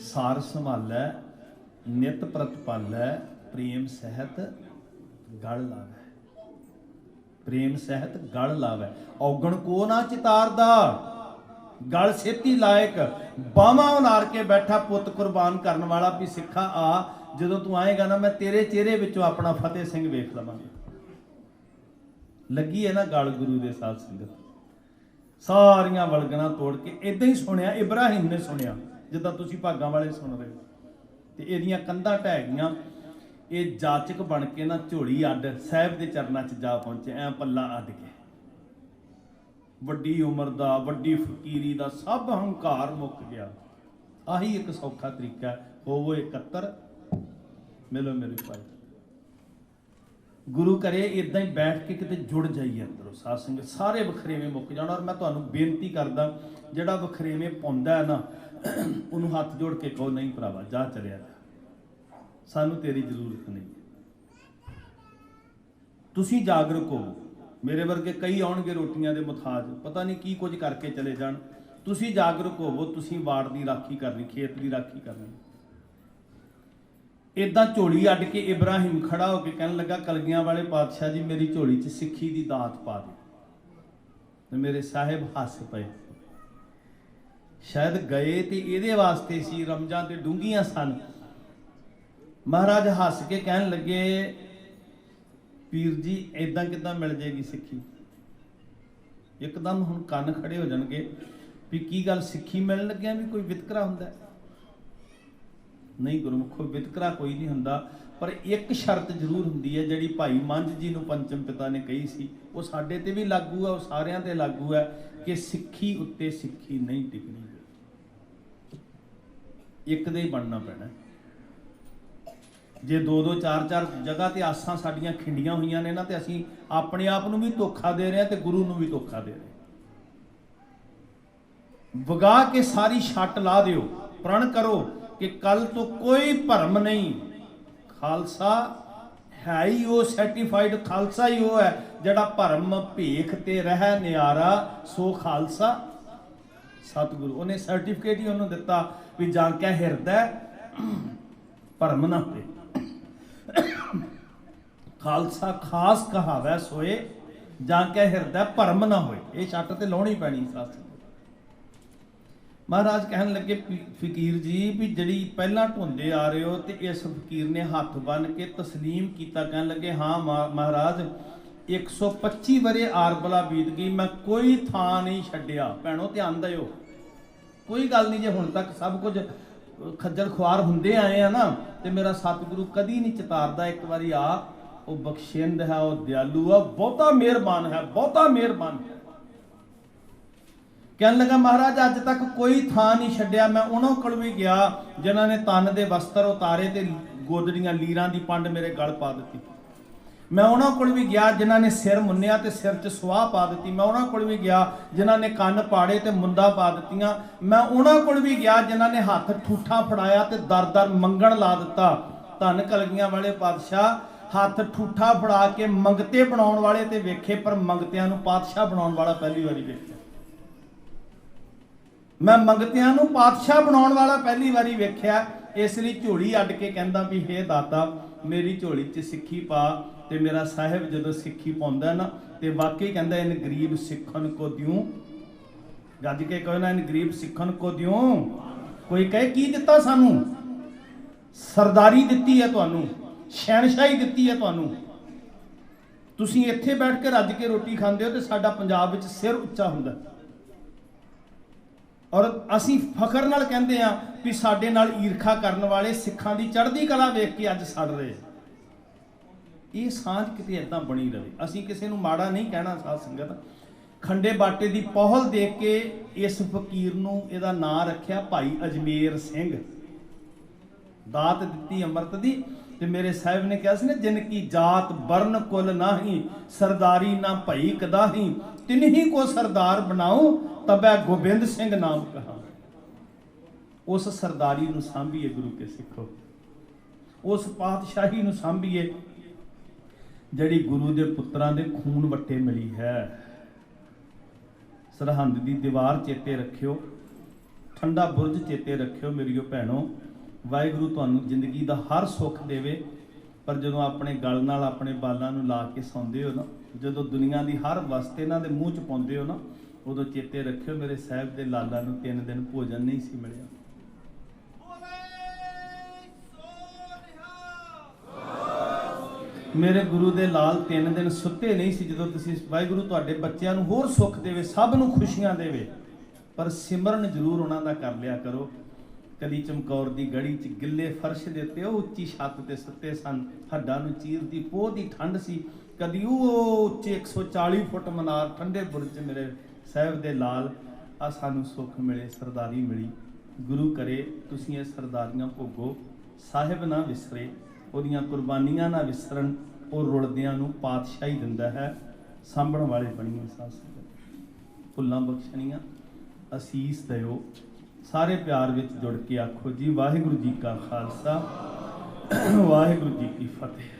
सार संभालै नित प्रतिपालै, प्रेम सहित गल लावै, प्रेम सहित गल लावै। औगण को ना चितारदा, गल छेती लायक, बावां उलार के बैठा पुत कुर्बान करने वाला भी सिखा आ, जदों तू आएगा ना मैं तेरे चेहरे विचों अपना फतेह सिंह वेख लवांगा। लगी है ना गल गुरु दे साथ संगत, सारियां वलगना तोड़ के इदां ही सुनिया। इब्राहिम ने सुनिया जिद्दां तुसीं भागां वाले सुन रहे हो, ते इहदियां कंधां ढह गईयां। ये जाचक बन के ना झोली अड्ड साहिब के चरणों च जा पहुंचे, ऐ पल्ला अड्ड के। वड्डी उम्र दा, वड्डी फकीरी दा सब हंकार मुक गया। आही एक सौखा तरीका, होवो एकत्र मिलो मेरे भाई। गुरु करे इदां ही बैठ के किते जुड़ जाइए अंदरों साध संगत, सारे वखरेवें मुक जाण। और मैं तुहानूं बेनती करदा जिहड़ा वखरेवें पाउंदा है ना उन्होंने हाथ जोड़ के कहो नहीं भरावा जा चलिया, सानू तेरी जरूरत नहीं। तुसी जागरूक हो, मेरे वर्गे कई आउणगे रोटियां दे मुथाज, पता नहीं की कुछ करके चले जाण। तुसी जागरूक होवो, तुसी वाड़ की राखी करनी, खेत की राखी करनी। इदां झोली अड्ड के इब्राहिम खड़ा होकर कहन लगा कलगियां वाले पातशाह जी मेरी झोली च सिੱਖੀ की दात पा दे। मेरे साहिब हस पे, शायद गए तो ये वास्ते सी, रमजां ते डूंघियां सन। महाराज हस के कहन लगे पीर जी इदां किदां मिल जाएगी सिੱਖੀ। एकदम हुण कन खड़े हो जाणगे भी की गल सिੱਖੀ मिलण लग्या भी कोई वितकरा हुंदा? नहीं गुरमुखो, वितकरा कोई नहीं हुंदा, पर एक शर्त जरूर हुंदी है जिहड़ी भाई मंझ जी नूं पंचम पिता ने कही सी, वो साडे ते भी लागू है, वो सारियां ते लागू है कि सिੱਖੀ उत्ते सिੱਖੀ नहीं टिकनी, एक दे ही बनना पैना। जे दो दो चार चार जगह ते आसां साडियां खिंडियां होईयां ने ना, ते असीं अपने आप नूं भी धोखा दे रहे हैं ते गुरु नूं भी धोखा दे रहे हैं। वगा के सारी छट ला दिओ, प्रण करो कि कल तो कोई भरम नहीं, खालसा है ही वो सर्टिफाइड खालसा ही वो है जड़ा भरम भेख ते रह नियारा सो खालसा। सतगुरु उन्हें सर्टिफिकेट ही उन्होंने दिता भी जांक्या हिरदै भरम ना होए, खालसा खास कहावै सोए जांक्या हिरदै भरम ना होए। ये छट ते लाउणी पैनी सस। महाराज कहन लगे फकीर जी भी जड़ी पहला ढोंदे आ रहे हो, तो इस फकीर ने हाथ बन के तस्लीम किया, कहन लगे हाँ महाराज 125 ਵਰੇ ਆਰਬਲਾ ਬੀਤ ਗਈ, ਮੈਂ ਕੋਈ ਥਾਂ ਨਹੀਂ ਛੱਡਿਆ। ਭੈਣੋ ਧਿਆਨ ਦਿਓ, ਕੋਈ ਗੱਲ ਨਹੀਂ ਜੇ ਹੁਣ ਤੱਕ ਸਭ ਕੁਝ ਖੱਜਲ ਖੁਆਰ ਹੁੰਦੇ ਆਏ ਆ ਨਾ, ਤੇ ਮੇਰਾ ਸਤਿਗੁਰੂ ਕਦੀ ਨਹੀਂ ਚਿਤਾਰਦਾ। ਇੱਕ ਵਾਰੀ ਆ, ਉਹ ਬਖਸ਼ਿੰਦ ਹੈ, ਉਹ ਦਿਆਲੂ ਆ, ਬਹੁਤਾ ਮਿਹਰਬਾਨ ਹੈ, ਬਹੁਤਾ ਮਿਹਰਬਾਨ ਹੈ। ਕਹਿਣ ਲੱਗਾ ਮਹਾਰਾਜ ਅੱਜ ਤੱਕ ਕੋਈ ਥਾਂ ਨਹੀਂ ਛੱਡਿਆ। ਮੈਂ ਉਹਨਾਂ ਕੋਲ ਵੀ ਗਿਆ ਜਿਨ੍ਹਾਂ ਨੇ ਤਨ ਦੇ ਵਸਤਰ ਉਤਾਰੇ ਤੇ ਗੋਦੜੀਆਂ ਲੀਰਾਂ ਦੀ ਪੰਡ ਮੇਰੇ ਗਲ ਪਾ ਦਿੱਤੀ। ਮੈਂ ਉਹਨਾਂ ਕੋਲ ਵੀ ਗਿਆ ਜਿਨ੍ਹਾਂ ਨੇ ਸਿਰ ਮੁੰਨਿਆ ਤੇ ਸਿਰ 'ਚ ਸੁਆਹ ਪਾ ਦਿੱਤੀ। ਮੈਂ ਉਹਨਾਂ ਕੋਲ ਵੀ ਗਿਆ ਜਿਨ੍ਹਾਂ ਨੇ ਕੰਨ ਪਾੜੇ ਤੇ ਮੁੰਦਾ ਪਾ ਦਿੱਤੀਆਂ। ਮੈਂ ਉਹਨਾਂ ਕੋਲ ਵੀ ਗਿਆ ਜਿਨ੍ਹਾਂ ਨੇ ਹੱਥ ਠੂਠਾ ਫੜਾਇਆ ਤੇ ਦਰ-ਦਰ ਮੰਗਣ ਲਾ ਦਿੱਤਾ। ਧੰਨ ਕਲਗੀਆਂ ਵਾਲੇ ਪਾਤਸ਼ਾਹ ਹੱਥ ਠੂਠਾ ਫੜਾ ਕੇ ਮੰਗਤੇ ਬਣਾਉਣ ਵਾਲੇ ਤੇ ਵੇਖੇ, ਪਰ ਮੰਗਤਿਆਂ ਨੂੰ ਪਾਤਸ਼ਾਹ ਬਣਾਉਣ ਵਾਲਾ ਪਹਿਲੀ ਵਾਰੀ ਵੇਖਿਆ। ਮੈਂ ਮੰਗਤਿਆਂ ਨੂੰ ਪਾਤਸ਼ਾਹ ਬਣਾਉਣ ਵਾਲਾ ਪਹਿਲੀ ਵਾਰੀ ਵੇਖਿਆ। ਇਸ ਲਈ ਝੋਲੀ ਅੱਡ ਕੇ ਕਹਿੰਦਾ ਵੀ ਹੇ ਦਾਤਾ ਮੇਰੀ ਝੋਲੀ 'ਚ ਸਿੱਖੀ ਪਾ। ਤੇ ਮੇਰਾ ਸਾਹਿਬ ਜਦੋਂ ਸਿੱਖੀ ਪਾਉਂਦਾ ਨਾ ਤੇ ਵਾਕਈ ਕਹਿੰਦਾ ਇਨ ਗਰੀਬ ਸਿੱਖਣ ਕੋ ਦਿਉ, ਗੱਜ ਕੇ ਕਹੋ ਨਾ, ਇਨ ਗਰੀਬ ਸਿੱਖਣ ਕੋ ਦਿਉ। ਕੋਈ ਕਹੇ ਕੀ ਦਿੱਤਾ ਸਾਨੂੰ? ਸਰਦਾਰੀ ਦਿੱਤੀ ਹੈ ਤੁਹਾਨੂੰ, ਸ਼ਹਿਨਸ਼ਾਹੀ ਦਿੱਤੀ ਹੈ ਤੁਹਾਨੂੰ। ਤੁਸੀਂ ਇੱਥੇ ਬੈਠ ਕੇ ਰੱਜ ਕੇ ਰੋਟੀ ਖਾਂਦੇ ਹੋ ਤੇ ਸਾਡਾ ਪੰਜਾਬ ਵਿੱਚ ਸਿਰ ਉੱਚਾ ਹੁੰਦਾ। ਔਰ ਅਸੀਂ ਫਖਰ ਨਾਲ ਕਹਿੰਦੇ ਆ ਵੀ ਸਾਡੇ ਨਾਲ ਈਰਖਾ ਕਰਨ ਵਾਲੇ ਸਿੱਖਾਂ ਦੀ ਚੜ੍ਹਦੀ ਕਲਾ ਵੇਖ ਕੇ ਅੱਜ ਸੜ ਰਹੇ। ਇਹ ਸਾਂਝ ਕਿਤੇ ਇਦਾਂ ਬਣੀ ਰਹੇ। ਅਸੀਂ ਕਿਸੇ ਨੂੰ ਮਾੜਾ ਨਹੀਂ ਕਹਿਣਾ। ਸਾਧ ਸੰਗਤ, ਖੰਡੇ ਬਾਟੇ ਦੀ ਪਹੁਲ ਦੇਖ ਕੇ ਇਸ ਫਕੀਰ ਨੂੰ ਇਹਦਾ ਨਾਂ ਰੱਖਿਆ ਭਾਈ ਅਜਮੇਰ ਸਿੰਘ। ਦਾਤ ਦਿੱਤੀ ਅੰਮ੍ਰਿਤ ਦੀ। ਤੇ ਮੇਰੇ ਸਾਹਿਬ ਨੇ ਕਿਹਾ ਸੀ ਨਾ, ਜਿਨ ਕੀ ਜਾਤ ਬਰਨ ਕੁਲ ਨਾਹੀ, ਸਰਦਾਰੀ ਨਾ ਭਈ ਕਦਾਹੀ, ਤਿਨਹੀ ਕੋ ਸਰਦਾਰ ਬਣਾਉ, ਤਬੈ ਗੋਬਿੰਦ ਸਿੰਘ ਨਾਮ ਕਹਾ। ਉਸ ਸਰਦਾਰੀ ਨੂੰ ਸਾਂਭੀਏ ਗੁਰੂ ਕੇ ਸਿੱਖੋ, ਉਸ ਪਾਤਸ਼ਾਹੀ ਨੂੰ ਸਾਂਭੀਏ ਜਿਹੜੀ ਗੁਰੂ ਦੇ ਪੁੱਤਰਾਂ ਦੇ ਖੂਨ ਵੱਟੇ ਮਿਲੀ ਹੈ। ਸਰਹੰਦ ਦੀ ਦੀਵਾਰ ਚੇਤੇ ਰੱਖਿਓ, ਠੰਡਾ ਬੁਰਜ ਚੇਤੇ ਰੱਖਿਓ ਮੇਰੀਓ ਭੈਣੋ। ਵਾਹਿਗੁਰੂ ਤੁਹਾਨੂੰ ਜ਼ਿੰਦਗੀ ਦਾ ਹਰ ਸੁੱਖ ਦੇਵੇ, ਪਰ ਜਦੋਂ ਆਪਣੇ ਗਲ ਨਾਲ ਆਪਣੇ ਬਾਲਾਂ ਨੂੰ ਲਾ ਕੇ ਸੌਂਦੇ ਹੋ ਨਾ, ਜਦੋਂ ਦੁਨੀਆ ਦੀ ਹਰ ਵਸਤ ਇਹਨਾਂ ਦੇ ਮੂੰਹ 'ਚ ਪਾਉਂਦੇ ਹੋ ਨਾ, ਉਦੋਂ ਚੇਤੇ ਰੱਖਿਓ ਮੇਰੇ ਸਾਹਿਬ ਦੇ ਲਾਲਾਂ ਨੂੰ 3 ਦਿਨ ਭੋਜਨ ਨਹੀਂ ਸੀ ਮਿਲਿਆ। ਮੇਰੇ ਗੁਰੂ ਦੇ ਲਾਲ 3 ਦਿਨ ਸੁੱਤੇ ਨਹੀਂ ਸੀ। ਜਦੋਂ ਤੁਸੀਂ ਵਾਹਿਗੁਰੂ ਤੁਹਾਡੇ ਬੱਚਿਆਂ ਨੂੰ ਹੋਰ ਸੁੱਖ ਦੇਵੇ, ਸਭ ਨੂੰ ਖੁਸ਼ੀਆਂ ਦੇਵੇ, ਪਰ ਸਿਮਰਨ ਜ਼ਰੂਰ ਉਹਨਾਂ ਦਾ ਕਰ ਲਿਆ ਕਰੋ। ਕਦੀ ਚਮਕੌਰ ਦੀ ਗੜੀ 'ਚ ਗਿੱਲੇ ਫਰਸ਼ ਦੇ ਉੱਤੇ ਉਹ ਉੱਚੀ ਛੱਤ ਤੇ ਸੁੱਤੇ ਸਨ, ਹੱਡਾਂ ਨੂੰ ਚੀਰਦੀ ਪੋਹ ਦੀ ਠੰਡ ਸੀ। ਕਦੀ ਉਹ ਉੱਚੇ 140 ਫੁੱਟ ਮਨਾਰ ਠੰਡੇ ਬੁਰਜ 'ਚ ਮੇਰੇ ਸਾਹਿਬ ਦੇ ਲਾਲ। ਆ ਸਾਨੂੰ ਸੁੱਖ ਮਿਲੇ, ਸਰਦਾਰੀ ਮਿਲੀ। ਗੁਰੂ ਕਰੇ ਤੁਸੀਂ ਇਹ ਸਰਦਾਰੀਆਂ ਭੋਗੋ, ਸਾਹਿਬ ਨਾ ਵਿਸਰੇ, ਉਹਦੀਆਂ ਕੁਰਬਾਨੀਆਂ ਨਾ ਵਿਸਰਨ। ਉਹ ਰੁਲਦਿਆਂ ਨੂੰ ਪਾਤਸ਼ਾਹੀ ਦਿੰਦਾ ਹੈ। ਸਾਂਭਣ ਵਾਲੇ ਬਣੀਏ ਸਾਧ ਸੰਗਤ, ਭੁੱਲਾਂ ਬਖਸ਼ਣੀਆਂ, ਅਸੀਸ ਦਿਓ। ਸਾਰੇ ਪਿਆਰ ਵਿੱਚ ਜੁੜ ਕੇ ਆਖੋ ਜੀ ਵਾਹਿਗੁਰੂ ਜੀ ਕਾ ਖਾਲਸਾ, ਵਾਹਿਗੁਰੂ ਜੀ ਕੀ ਫਤਿਹ।